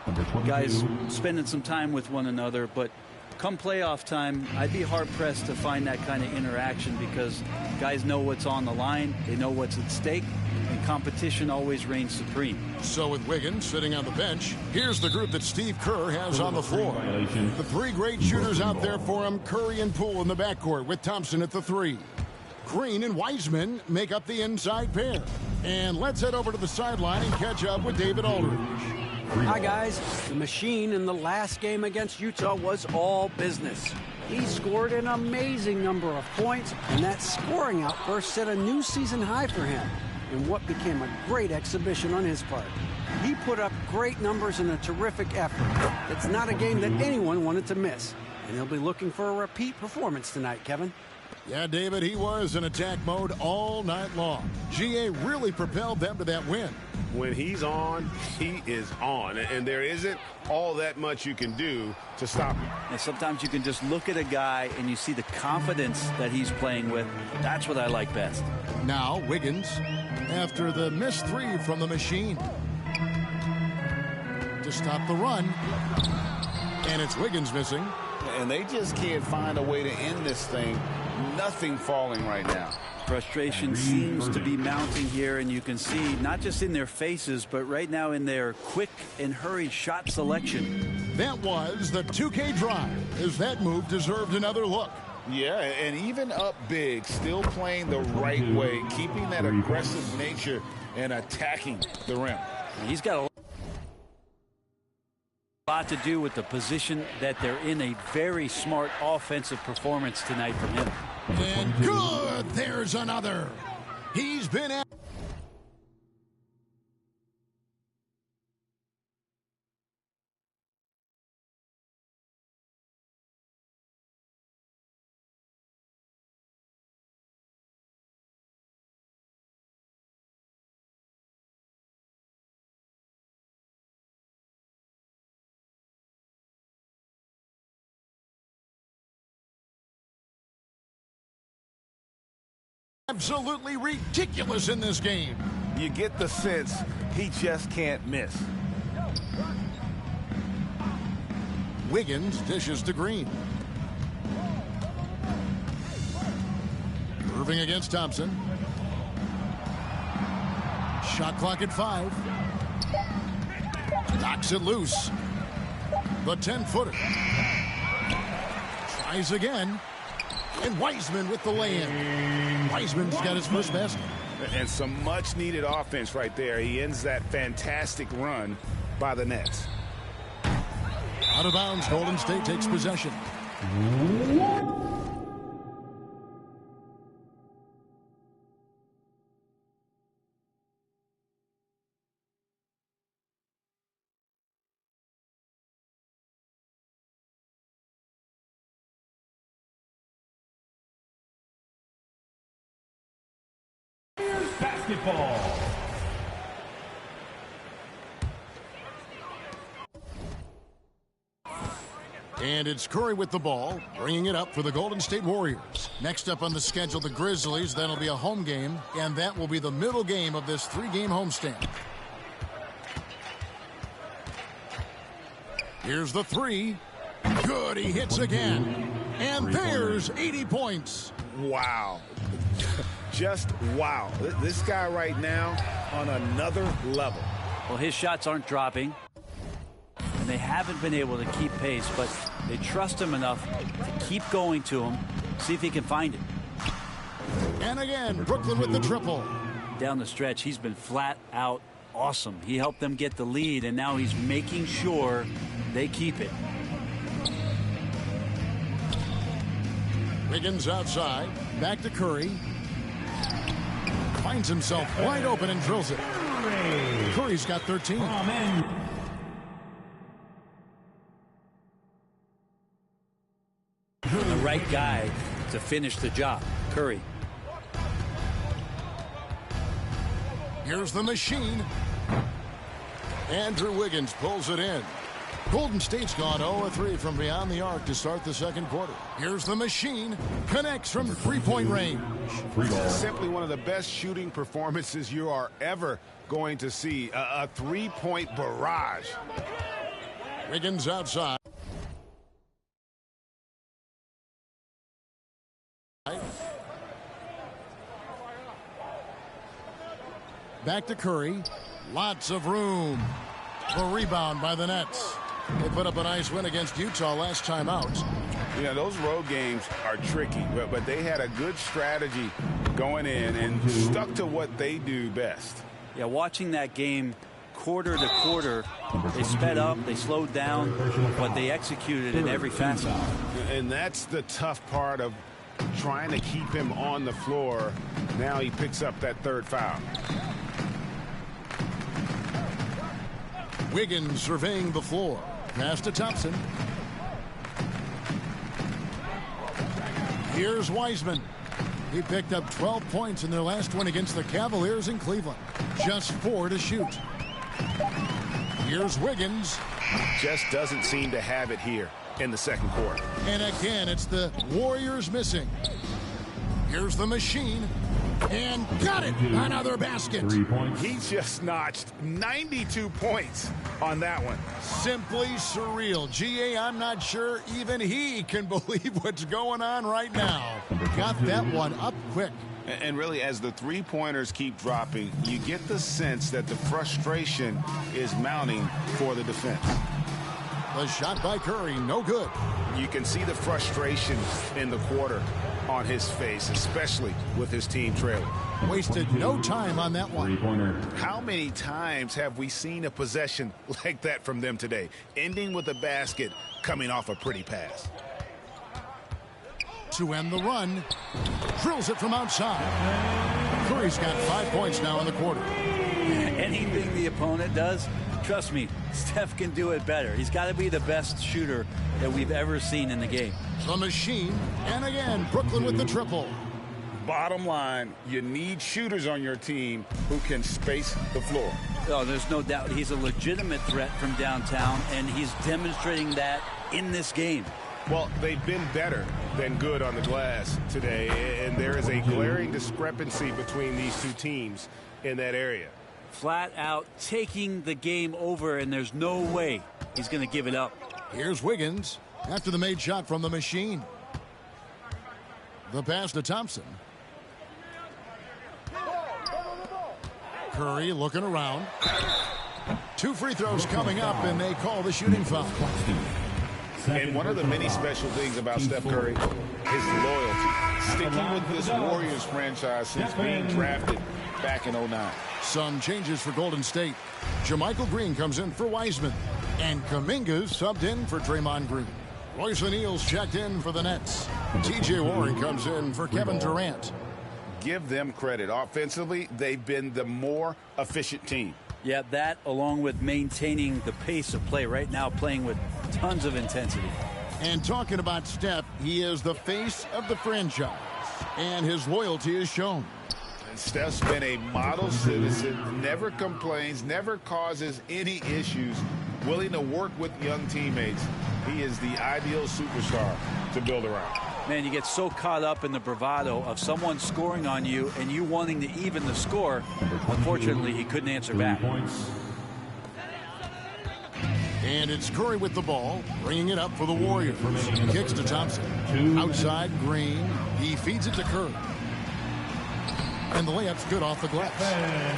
guys spending some time with one another, but come playoff time, I'd be hard-pressed to find that kind of interaction because guys know what's on the line, they know what's at stake, and competition always reigns supreme. So with Wiggins sitting on the bench, here's the group that Steve Kerr has on the floor. The three great shooters out there for him, Curry and Poole in the backcourt with Thompson at the three. Green and Wiseman make up the inside pair. And let's head over to the sideline and catch up with David Aldridge. Hi, guys. The machine in the last game against Utah was all business. He scored an amazing number of points, and that scoring outburst set a new season high for him in what became a great exhibition on his part. He put up great numbers in a terrific effort. It's not a game that anyone wanted to miss, and he'll be looking for a repeat performance tonight, Kevin. Yeah, David, he was in attack mode all night long. GA really propelled them to that win. When he's on, he is on. And there isn't all that much you can do to stop him. And sometimes you can just look at a guy and you see the confidence that he's playing with. That's what I like best. Now, Wiggins, after the missed three from the machine. To stop the run. And it's Wiggins missing. And they just can't find a way to end this thing. Nothing falling right now. Frustration seems to be mounting here, and you can see not just in their faces, but right now in their quick and hurried shot selection. That was the 2K drive, as that move deserved another look. Yeah, and even up big, still playing the right way, keeping that aggressive nature and attacking the rim. He's got a lot to do with the position that they're in. A very smart offensive performance tonight from him. And good, there's another. He's been at absolutely ridiculous in this game. You get the sense he just can't miss. Wiggins dishes to Green. Irving against Thompson. Shot clock at 5. Knocks it loose. The 10-footer. Tries again. And Wiseman with the lay-in. Wiseman's got his first basket. And some much-needed offense right there. He ends that fantastic run by the Nets. Out of bounds, Golden State takes possession. Basketball. And it's Curry with the ball, bringing it up for the Golden State Warriors. Next up on the schedule, the Grizzlies. That'll be a home game, and that will be the middle game of this 3-game homestand. Here's the 3. Good, he hits again. And there's 80 points. Wow. Just wow. This guy right now on another level. Well, his shots aren't dropping, and they haven't been able to keep pace, but they trust him enough to keep going to him, see if he can find it. And again, Brooklyn with the triple. Down the stretch, he's been flat out awesome. He helped them get the lead, and now he's making sure they keep it. Wiggins outside. Back to Curry. Finds himself wide open and drills it. Curry's got 13. The right guy to finish the job. Curry. Here's the machine. Andrew Wiggins pulls it in. Golden State's gone 0-3 from beyond the arc to start the second quarter. Here's the machine. Connects from three-point range. Simply one of the best shooting performances you are ever going to see. A three-point barrage. Wiggins outside. Back to Curry. Lots of room. The rebound by the Nets. They put up a nice win against Utah last time out. You know, those road games are tricky, but they had a good strategy going in and stuck to what they do best. Yeah, watching that game, quarter to quarter, they sped up, they slowed down, but they executed in every facet. And that's the tough part of trying to keep him on the floor. Now he picks up that third foul. Wiggins surveying the floor. Pass to Thompson. Here's Wiseman. He picked up 12 points in their last win against the Cavaliers in Cleveland. Just 4 to shoot. Here's Wiggins. Just doesn't seem to have it here in the second quarter. And again, it's the Warriors missing. Here's the machine. And got it. Another basket. He just notched 92 points on that one. Simply surreal. GA, I'm not sure even he can believe what's going on right now. Got that one up quick. And really, as the three-pointers keep dropping, you get the sense that the frustration is mounting for the defense. The shot by Curry, no good. You can see the frustration in the quarter on his face, especially with his team trailing. Wasted no time on that one. How many times have we seen a possession like that from them today, ending with a basket coming off a pretty pass? To end the run, drills it from outside. Curry's got 5 points now in the quarter. Anything the opponent does, trust me, Steph can do it better. He's got to be the best shooter that we've ever seen in the game. The machine, and again, Brooklyn with the triple. Bottom line, you need shooters on your team who can space the floor. Oh, there's no doubt he's a legitimate threat from downtown, and he's demonstrating that in this game. Well, they've been better than good on the glass today, and there is a glaring discrepancy between these two teams in that area. Flat out taking the game over, and there's no way he's going to give it up. Here's Wiggins after the made shot from the machine. The pass to Thompson. Curry looking around. 2 free throws coming up, and they call the shooting foul. And one of the many special things about Steph Curry, his loyalty. Sticking with this Warriors franchise since being drafted back in 09. Some changes for Golden State. JaMychal Green comes in for Wiseman. And Kuminga's subbed in for Draymond Green. Royce O'Neal's checked in for the Nets. T.J. Warren comes in for Kevin Durant. Give them credit. Offensively, they've been the more efficient team. Yeah, that along with maintaining the pace of play right now, playing with tons of intensity. And talking about Steph, he is the face of the franchise, and his loyalty is shown. And Steph's been a model citizen, never complains, never causes any issues, willing to work with young teammates. He is the ideal superstar to build around. Man, you get so caught up in the bravado of someone scoring on you and you wanting to even the score. Unfortunately, he couldn't answer back. And it's Curry with the ball, bringing it up for the Warriors. Kicks to Thompson. Outside, Green. He feeds it to Curry. And the layup's good off the glass.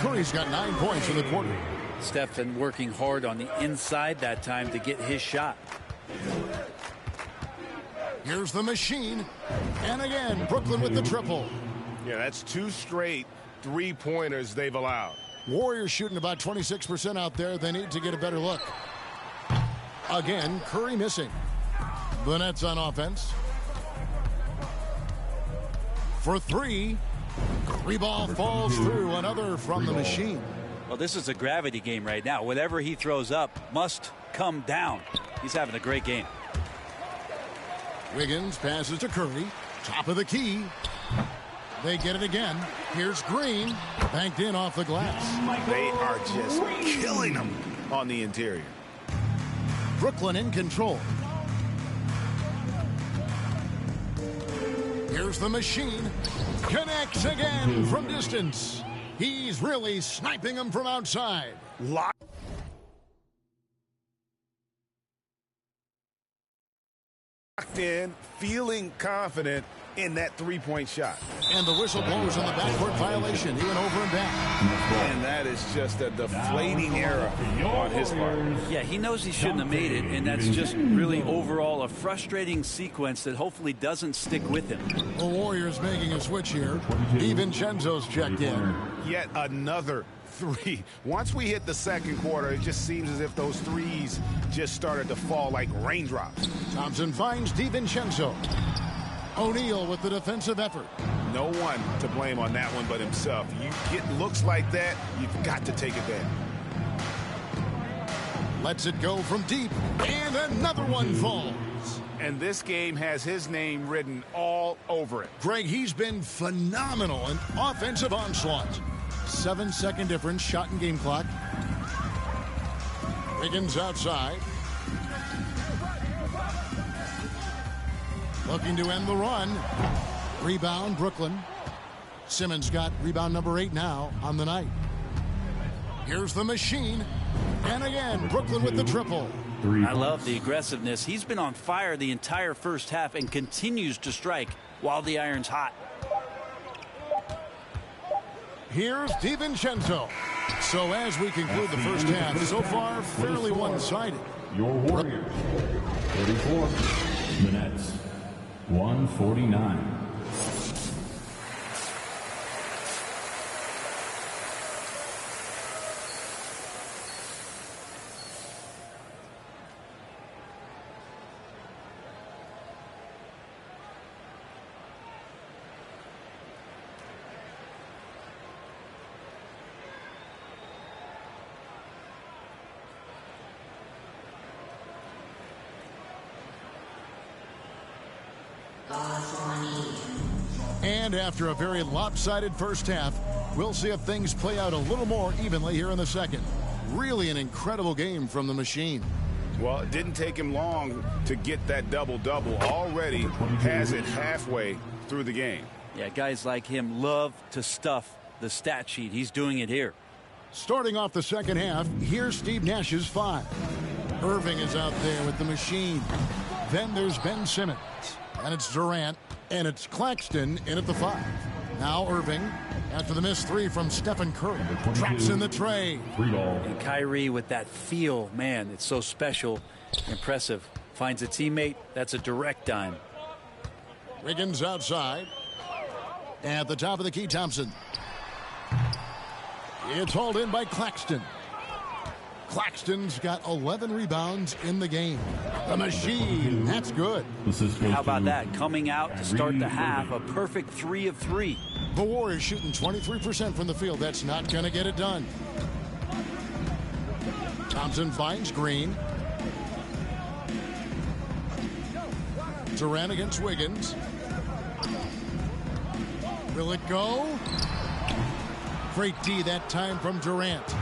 Curry's got 9 points in the quarter. Steph been working hard on the inside that time to get his shot. Here's the machine. And again, Brooklyn with the triple. Yeah, that's 2 straight three-pointers they've allowed. Warriors shooting about 26% out there. They need to get a better look. Again, Curry missing. The Nets on offense. For 3. Ball falls through. Another from the machine. Well, this is a gravity game right now. Whatever he throws up must come down. He's having a great game. Wiggins passes to Curry. Top of the key. They get it again. Here's Green. Banked in off the glass. They are just killing them on the interior. Brooklyn in control. Here's the machine. Connects again from distance. He's really sniping them from outside. Locked in, feeling confident in that three-point shot. And the whistle blows on the backcourt violation. He went over and back. And that is just a deflating error on his part. Yeah, he knows he shouldn't have made it, and that's just really overall a frustrating sequence that hopefully doesn't stick with him. The Warriors making a switch here. DiVincenzo's checked in. Yet another three. Once we hit the second quarter, it just seems as if those threes just started to fall like raindrops. Thompson finds DiVincenzo. O'Neal with the defensive effort. No one to blame on that one but himself. You get looks like that, you've got to take it there. Lets it go from deep, and another one falls. And this game has his name written all over it. Greg, he's been phenomenal in offensive onslaught. 7-second difference, shot and game clock. Wiggins outside. Looking to end the run. Rebound, Brooklyn. Simmons got rebound number 8 now on the night. Here's the machine. And again, Brooklyn with the triple. I love the aggressiveness. He's been on fire the entire first half and continues to strike while the iron's hot. Here's DiVincenzo. So as we conclude the first half, so far fairly one-sided. Your Warriors, 34. The Nets, 149. And after a very lopsided first half, we'll see if things play out a little more evenly here in the second. Really an incredible game from the machine. Well, it didn't take him long to get that double-double. Already has it halfway through the game. Yeah, guys like him love to stuff the stat sheet. He's doing it here. Starting off the second half, here's Steve Nash's 5. Irving is out there with the machine. Then there's Ben Simmons. And it's Durant. And it's Claxton in at the 5. Now Irving, after the missed 3 from Stephen Curry, traps in the tray. And Kyrie with that feel, man, it's so special, impressive. Finds a teammate, that's a direct dime. Wiggins outside. At the top of the key, Thompson. It's hauled in by Claxton. Claxton's got 11 rebounds in the game. The machine, that's good. How about that? Coming out to start the half, a perfect 3 of 3. The Warriors shooting 23% from the field. That's not going to get it done. Thompson finds Green. Durant against Wiggins. Will it go? Great D that time from Durant.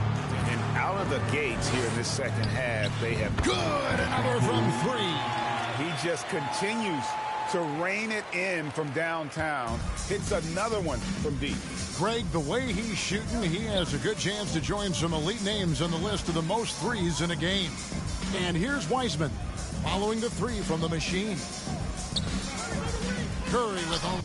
And out of the gates here in this second half, they have good. Another from 3. He just continues to rein it in from downtown. Hits another one from deep. Greg, the way he's shooting, he has a good chance to join some elite names on the list of the most threes in a game. And here's Wiseman following the 3 from the machine. Curry with only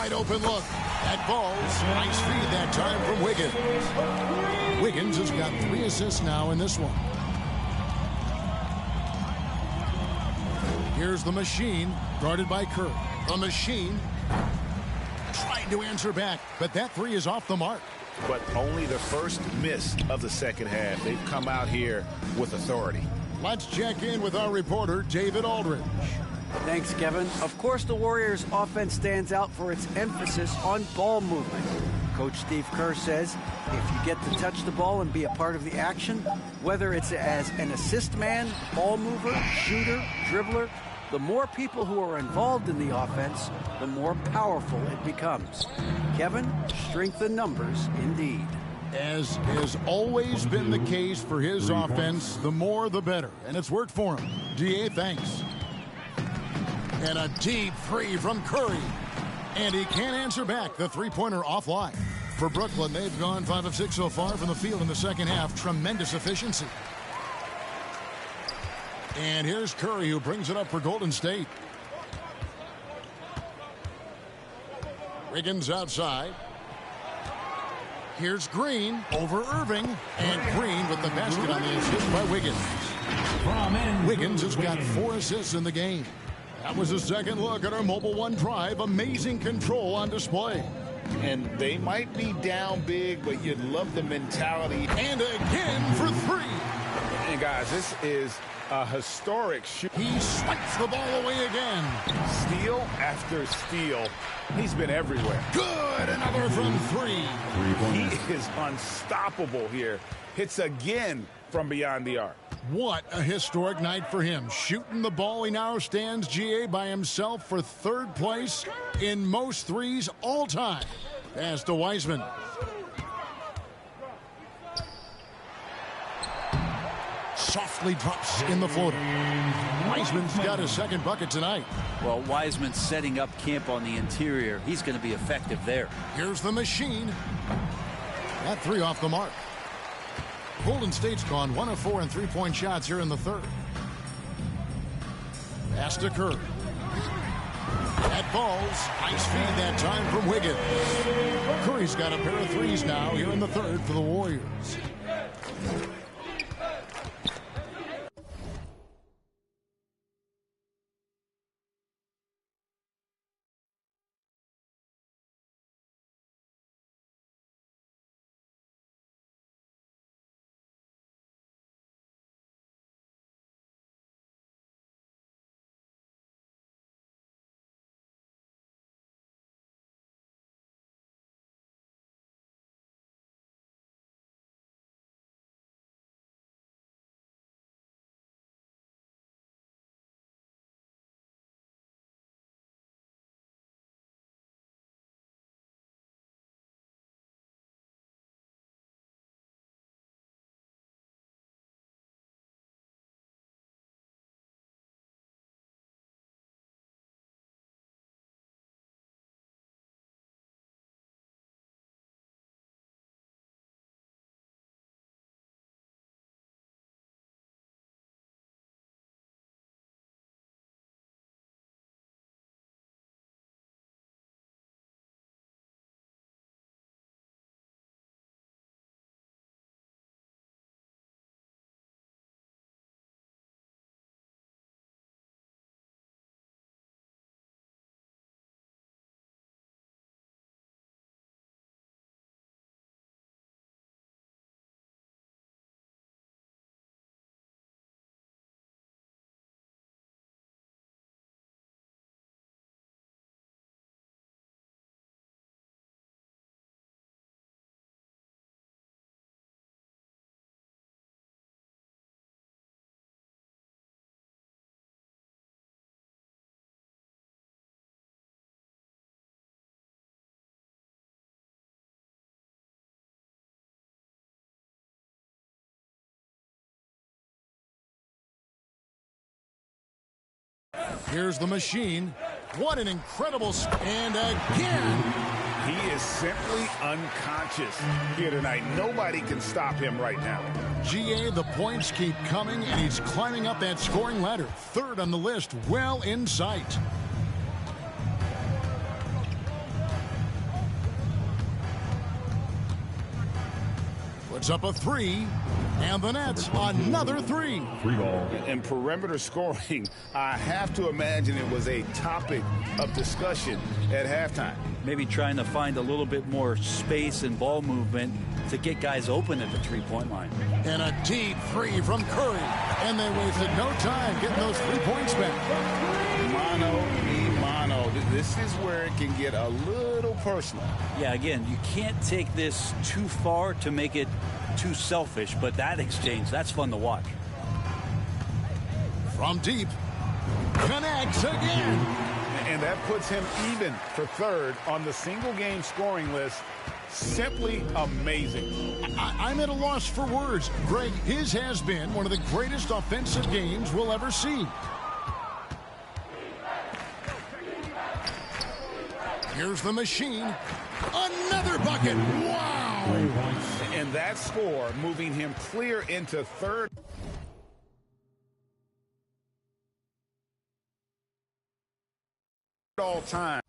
wide open look. That falls. Nice feed that time from Wiggins. Wiggins has got 3 assists now in this one. Here's the machine, guarded by Kerr. The machine trying to answer back, but that 3 is off the mark. But only the first miss of the second half. They've come out here with authority. Let's check in with our reporter, David Aldridge. Thanks, Kevin. Of course, the Warriors' offense stands out for its emphasis on ball movement. Coach Steve Kerr says if you get to touch the ball and be a part of the action, whether it's as an assist man, ball mover, shooter, dribbler, the more people who are involved in the offense, the more powerful it becomes. Kevin, strength in numbers indeed. As has always been the case for his offense, the more the better. And it's worked for him. DA, thanks. And a deep 3 from Curry. And he can't answer back. The three-pointer offline. For Brooklyn, they've gone 5 of 6 so far from the field in the second half. Tremendous efficiency. And here's Curry, who brings it up for Golden State. Wiggins outside. Here's Green over Irving. And Green with the basket on the assist by Wiggins. Wiggins has got 4 assists in the game. That was a second look at our Mobile One drive. Amazing control on display. And they might be down big, but you'd love the mentality. And again for 3. And guys, this is a historic shoot. He swipes the ball away again. Steal after steal. He's been everywhere. Good. Another from 3. He is unstoppable here. Hits again from beyond the arc. What a historic night for him. Shooting the ball, he now stands, GA, by himself for 3rd place in most threes all time. Pass to Wiseman. Softly drops in the floater. Wiseman's got his 2nd bucket tonight. Well, Wiseman's setting up camp on the interior. He's going to be effective there. Here's the machine. That 3 off the mark. Golden State's gone 1 of 4 in 3-point shots here in the 3rd. Pass to Kerr. That falls. Nice feed that time from Wiggins. Curry's got a pair of 3s now here in the 3rd for the Warriors. Here's the machine. What an incredible... And again. He is simply unconscious here tonight. Nobody can stop him right now. GA, the points keep coming, and he's climbing up that scoring ladder. 3rd on the list, well in sight. puts up a three, and the Nets another three. In perimeter scoring, I have to imagine it was a topic of discussion at halftime. Maybe trying to find a little bit more space and ball movement to get guys open at the three-point line. And a deep three from Curry. And they wasted no time getting those 3 points back. Mano a mano. This is where it can get a little personal. Yeah, again, you can't take this too far to make it too selfish, but that exchange, that's fun to watch. From deep, connects again. And that puts him even for third on the single-game scoring list. Simply amazing. I'm at a loss for words. Greg, his has been one of the greatest offensive games we'll ever see. Here's the machine. Another bucket. Wow. And that score moving him clear into third. All time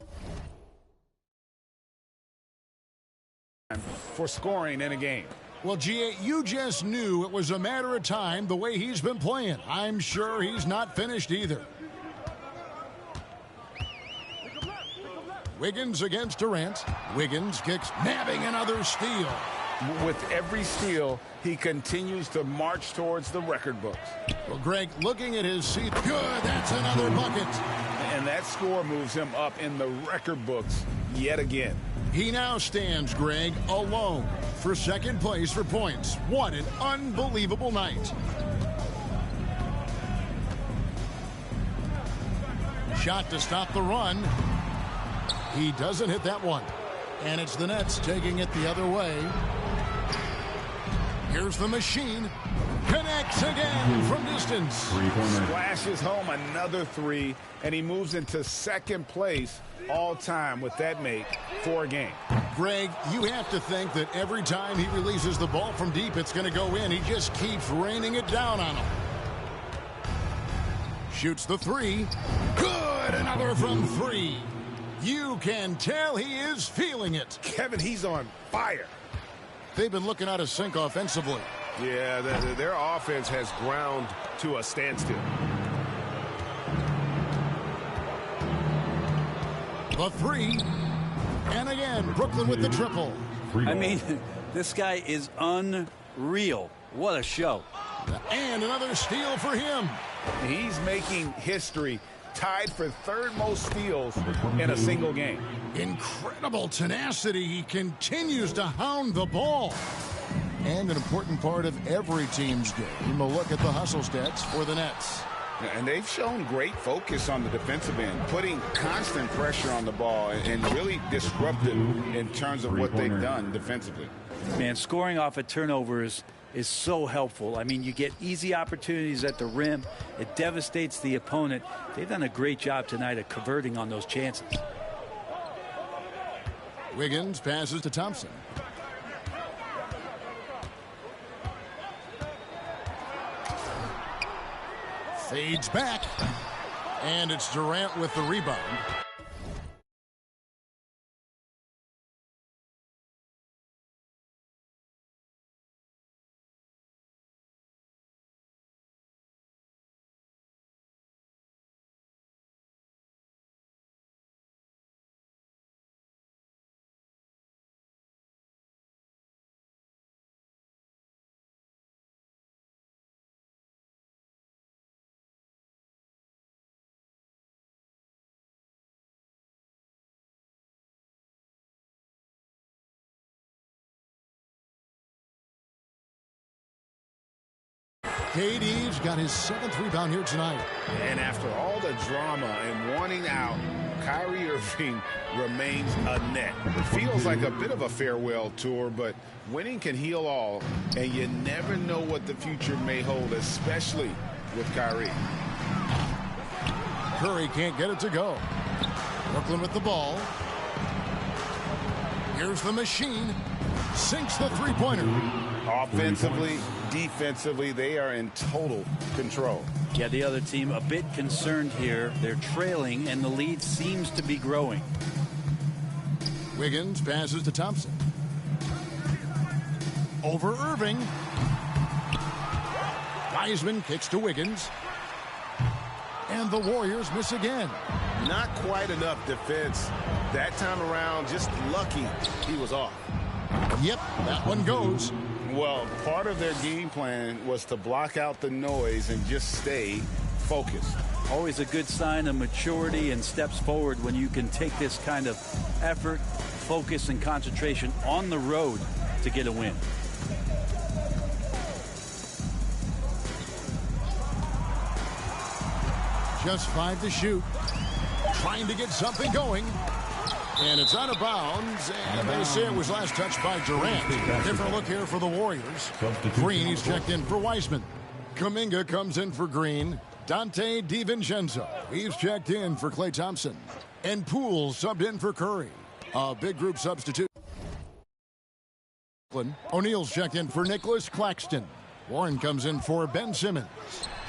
for scoring in a game. Well, G.A., you just knew it was a matter of time the way he's been playing. I'm sure he's not finished either. Wiggins against Durant. Wiggins kicks, nabbing another steal. With every steal, he continues to march towards the record books. Well, Greg, looking at his seat, good, that's another bucket. And that score moves him up in the record books yet again. He now stands, Greg, alone for second place for points. What an unbelievable night. Shot to stop the run. He doesn't hit that one. And it's the Nets taking it the other way. Here's the machine. Connects again from distance. Splashes home another three, and he moves into second place all time with that make for a game. Greg, you have to think that every time he releases the ball from deep, it's going to go in. He just keeps raining it down on him. Shoots the three. Good! Another from three. You can tell he is feeling it. Kevin, he's on fire. They've been looking out of sync offensively. Yeah, their offense has ground to a standstill. The three. And again, Brooklyn with the triple. I mean, this guy is unreal. What a show. And another steal for him. He's making history, tied for third most steals in a single game. Incredible tenacity. He continues to hound the ball. And an important part of every team's game. A look at the hustle stats for the Nets. And they've shown great focus on the defensive end, putting constant pressure on the ball and really disruptive in terms of what they've done defensively. Man, scoring off of turnovers is so helpful. I mean, you get easy opportunities at the rim. It devastates the opponent. They've done a great job tonight of converting on those chances. Wiggins passes to Thompson. Fades back. And it's Durant with the rebound. KD's got his 7th rebound here tonight. And after all the drama and wanting out, Kyrie Irving remains a net. It feels like a bit of a farewell tour, but winning can heal all, and you never know what the future may hold, especially with Kyrie. Curry can't get it to go. Brooklyn with the ball. Here's the machine. Sinks the three-pointer. Offensively, defensively, they are in total control. Yeah, the other team a bit concerned here. They're trailing, and the lead seems to be growing. Wiggins passes to Thompson. over Irving. Wiseman kicks to Wiggins. And the Warriors miss again. Not quite enough defense that time around. Just lucky he was off. Yep, that one goes. Well, part of their game plan was to block out the noise and just stay focused. Always a good sign of maturity and steps forward when you can take this kind of effort, focus, and concentration on the road to get a win. Just 5 to shoot. Trying to get something going. And it's out of bounds. And they say it was last touched by Durant. Different look here for the Warriors. Green, he's checked in for Wiseman. Kuminga comes in for Green. Dante DiVincenzo, he's checked in for Klay Thompson. And Poole subbed in for Curry. A big group substitute. O'Neal's checked in for Nicholas Claxton. Warren comes in for Ben Simmons.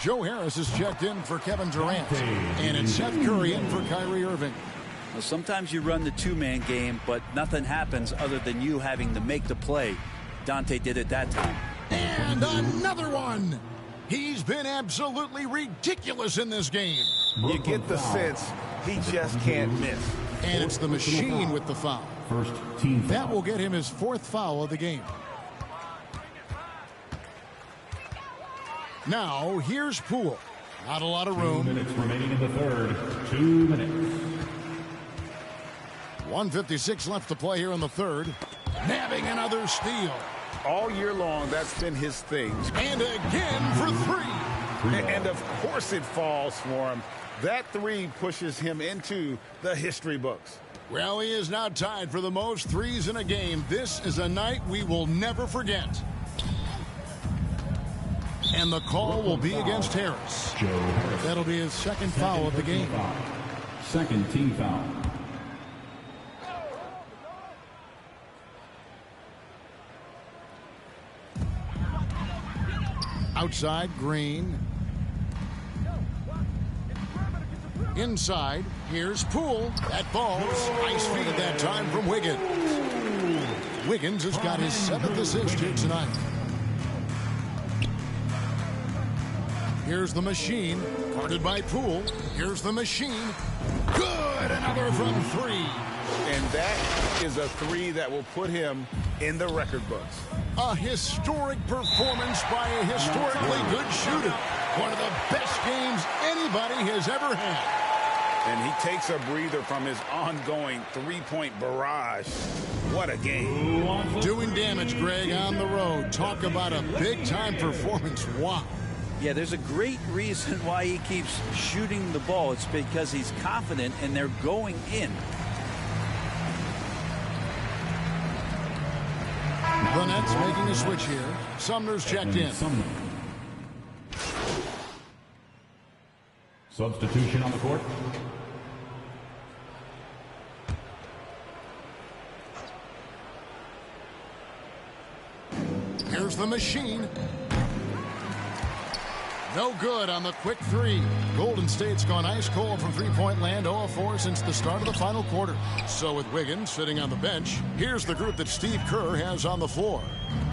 Joe Harris is checked in for Kevin Durant. And it's Seth Curry in for Kyrie Irving. Well, sometimes you run the two-man game, but nothing happens other than you having to make the play. Dante did it that time. And another one. He's been absolutely ridiculous in this game. You get the sense he just can't miss. And it's the machine with the foul. First team foul. That will get him his 4th foul of the game. Now, here's Poole. Not a lot of room. 2 minutes remaining in the third. 2 minutes. 1:56 left to play here in the third. Nabbing another steal. All year long, that's been his thing. And again for 3. And of course it falls for him. That 3 pushes him into the history books. Well, he is now tied for the most threes in a game. This is a night we will never forget. And the call will be against Harris. That'll be his 2nd foul of the game. Second team foul. Outside, Green. Inside, here's Poole. That falls. Nice feed that time from Wiggins. Wiggins has got his 7th assist here tonight. Here's the machine, guarded by Poole. Here's the machine. Good, another from 3. And that is a 3 that will put him in the record books. A historic performance by a historically good shooter. One of the best games anybody has ever had. And he takes a breather from his ongoing 3-point barrage. What a game. Doing damage, Greg, on the road. Talk about a big-time performance. Wow. Yeah, there's a great reason why he keeps shooting the ball. It's because he's confident and they're going in. The Nets making a switch here. Sumner's checked in. Substitution on the court. Here's the machine. No good on the quick 3. Golden State's gone ice cold from three-point land, 0-4 since the start of the final quarter. So with Wiggins sitting on the bench, here's the group that Steve Kerr has on the floor.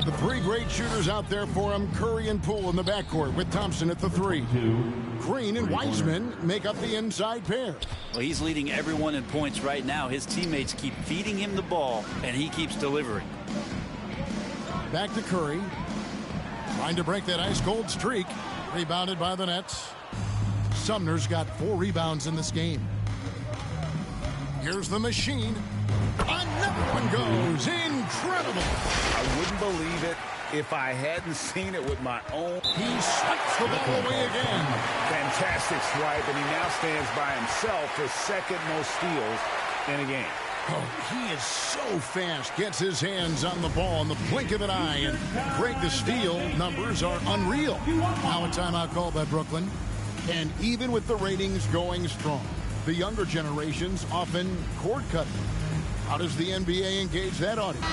The 3 great shooters out there for him, Curry and Poole in the backcourt with Thompson at the 3. Green and Wiseman make up the inside pair. Well, he's leading everyone in points right now. His teammates keep feeding him the ball, and he keeps delivering. Back to Curry. Trying to break that ice-cold streak. Rebounded by the Nets. Sumner's got 4 rebounds in this game. Here's the machine. Another one goes. Incredible. I wouldn't believe it if I hadn't seen it with my own. He swipes the ball away again. Fantastic swipe, and he now stands by himself for 2nd most steals in a game. Oh, he is so fast. Gets his hands on the ball in the blink of an eye. And break the steal numbers are unreal. Now a timeout called by Brooklyn. And even with the ratings going strong, the younger generations often cord cutting. How does the NBA engage that audience?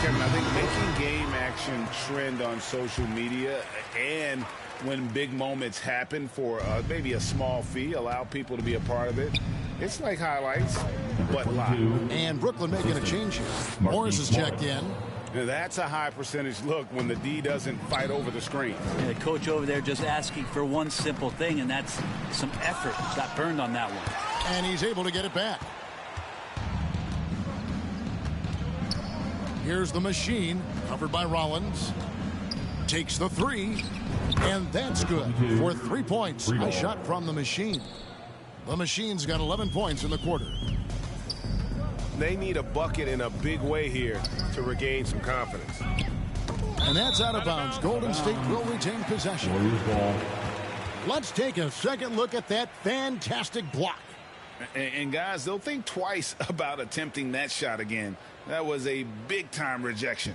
Kevin, I think making game action trend on social media and when big moments happen for maybe a small fee, allow people to be a part of it. It's like highlights, but live. And Brooklyn making a change here. Morris is checked in. That's a high percentage look when the D doesn't fight over the screen. Yeah, the coach over there just asking for one simple thing, and that's some effort. Got burned on that one. And he's able to get it back. Here's the machine, covered by Rollins. Takes the three, and that's good for 3 points. A shot from the machine. The machine's got 11 points in the quarter. They need a bucket in a big way here to regain some confidence. And that's out of bounds. Golden State will retain possession. Let's take a second look at that fantastic block. And guys, they'll think twice about attempting that shot again. That was a big-time rejection.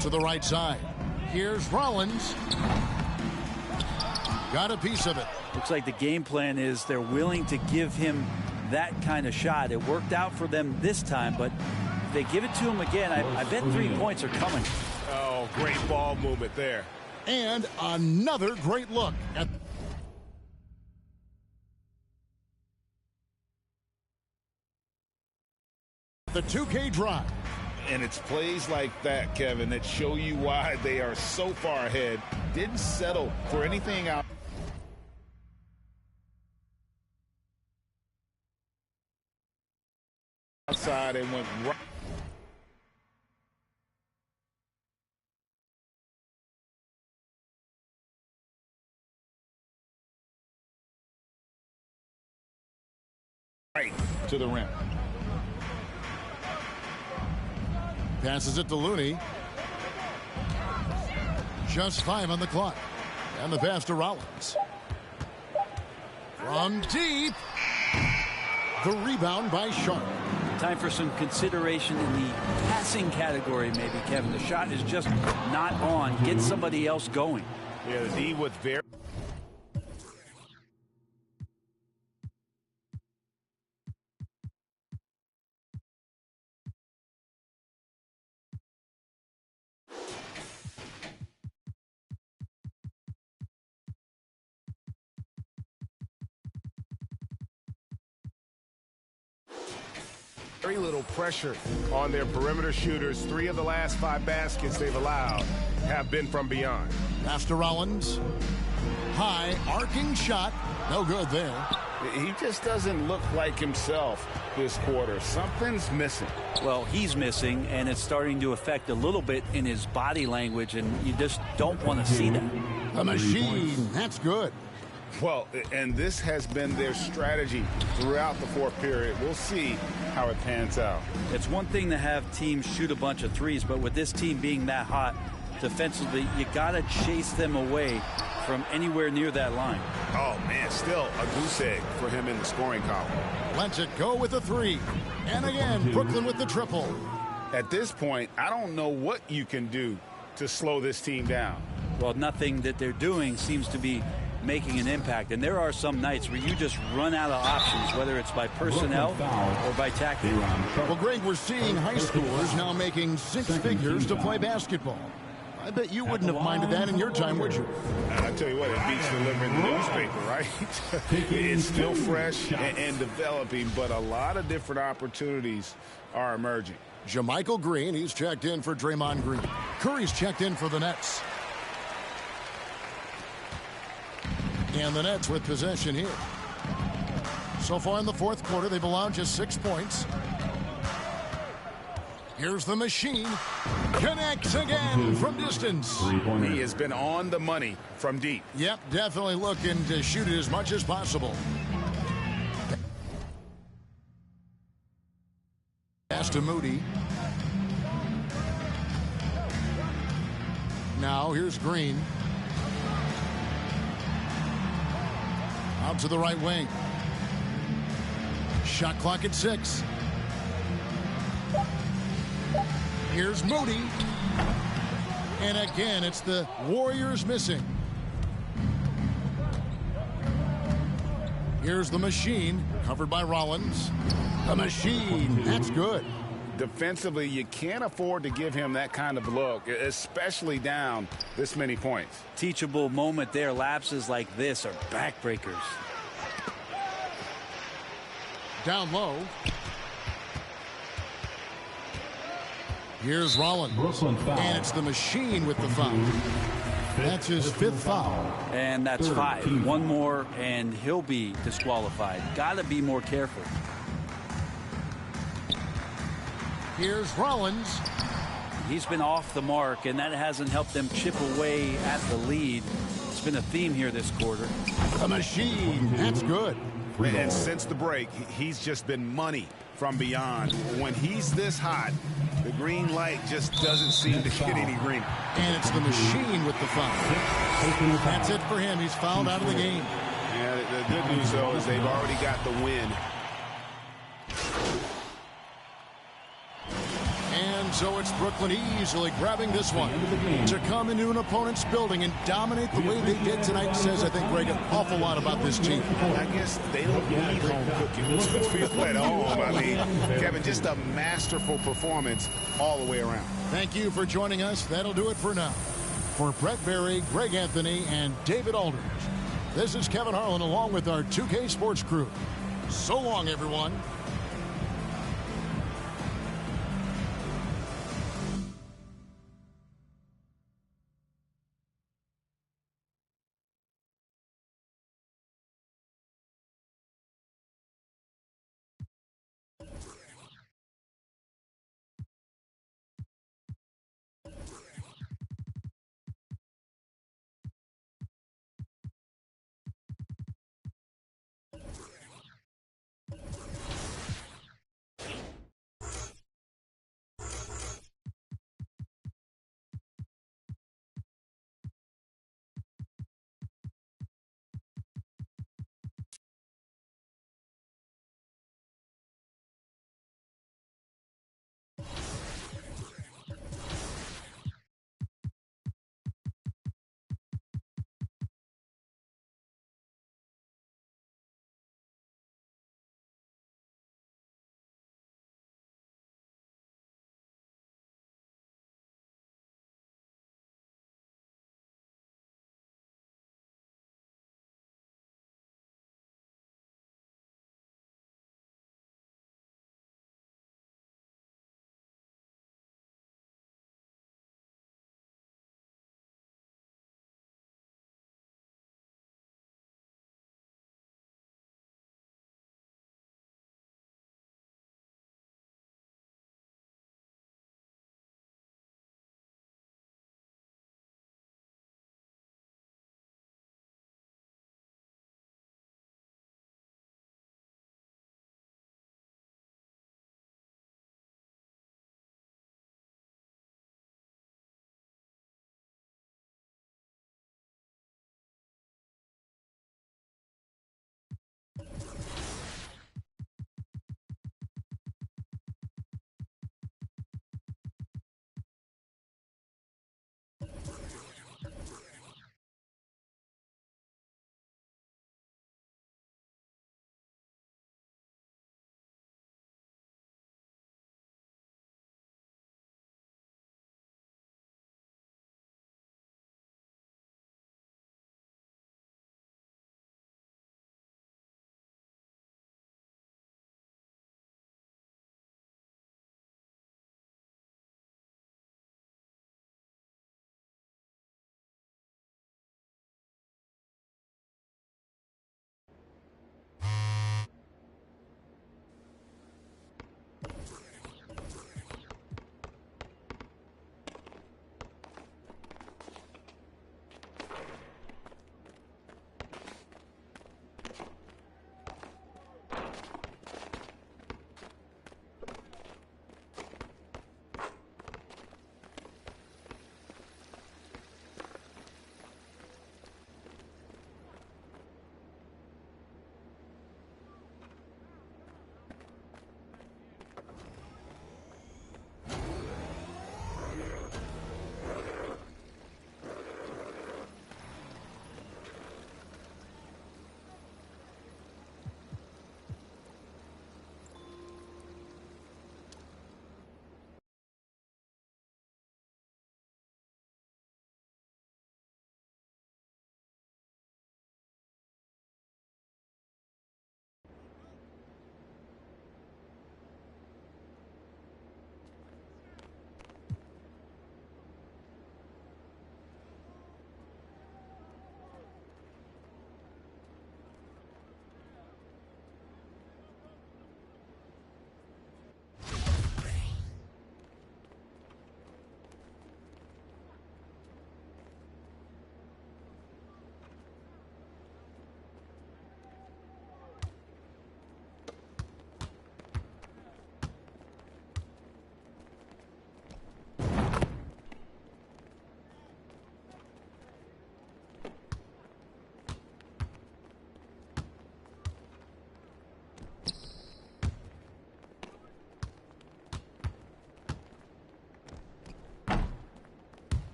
To the right side. Here's Rollins. Got a piece of it. Looks like the game plan is they're willing to give him that kind of shot. It worked out for them this time, but if they give it to him again, I bet 3 points are coming. Oh, great ball movement there. And another great look at the 2K drive. And it's plays like that, Kevin, that show you why they are so far ahead. Didn't settle for anything out. Outside and went right to the rim. Passes it to Looney. Just 5 on the clock. And the pass to Rollins. From deep. The rebound by Sharp. Time for some consideration in the passing category, maybe, Kevin. The shot is just not on. Get somebody else going. Yeah, the D with very... Very little pressure on their perimeter shooters. 3 of the last 5 baskets they've allowed have been from beyond. Pass to Rollins. High, arcing shot. No good there. He just doesn't look like himself this quarter. Something's missing. Well, he's missing, and it's starting to affect a little bit in his body language, and you just don't want to see that. The machine. That's good. Well, and this has been their strategy throughout the fourth period. We'll see how it pans out. It's one thing to have teams shoot a bunch of threes, but with this team being that hot defensively, you got to chase them away from anywhere near that line. Oh, man, still a goose egg for him in the scoring column. Lets it go with a 3. And again, Brooklyn with the triple. At this point, I don't know what you can do to slow this team down. Well, nothing that they're doing seems to be making an impact, and there are some nights where you just run out of options, whether it's by personnel or by tactic. Well, Greg, we're seeing high schoolers now making 6 figures to play basketball. I bet you wouldn't have minded that in your time, would you? I tell you what, it beats delivering the newspaper, right? It's still fresh and developing, but a lot of different opportunities are emerging. JaMychal Green, he's checked in for Draymond Green. Curry's checked in for the Nets. And the Nets with possession here. So far in the fourth quarter, they've allowed just 6 points. Here's the machine. Connects again from distance. He has been on the money from deep. Yep, definitely looking to shoot it as much as possible. Pass to Moody. Now here's Green. Out to the right wing. Shot clock at 6. Here's Moody. And again, it's the Warriors missing. Here's the machine, covered by Rollins. The machine, that's good. defensively, you can't afford to give him that kind of look, especially down this many points. Teachable moment there. Lapses like this are backbreakers. Down low. Here's Rollins. And it's the machine with the foul. That's his 5th foul. And that's 5. One more, and he'll be disqualified. Got to be more careful. Here's Rollins. He's been off the mark, and that hasn't helped them chip away at the lead. It's been a theme here this quarter. The machine. That's good. And since the break, he's just been money from beyond. When he's this hot, the green light just doesn't seem to get any greener. And it's the machine with the foul. That's it for him. He's fouled out of the game. Yeah, the good news, though, is they've already got the win. And so it's Brooklyn easily grabbing this one. To come into an opponent's building and dominate the way they did tonight says, I think, Greg, an awful lot about this team. I guess they don't need home cooking to feel at home. I mean, Kevin, just a masterful performance all the way around. Thank you for joining us. That'll do it for now. For Brett Berry, Greg Anthony, and David Aldridge, this is Kevin Harlan along with our 2K Sports crew. So long, everyone.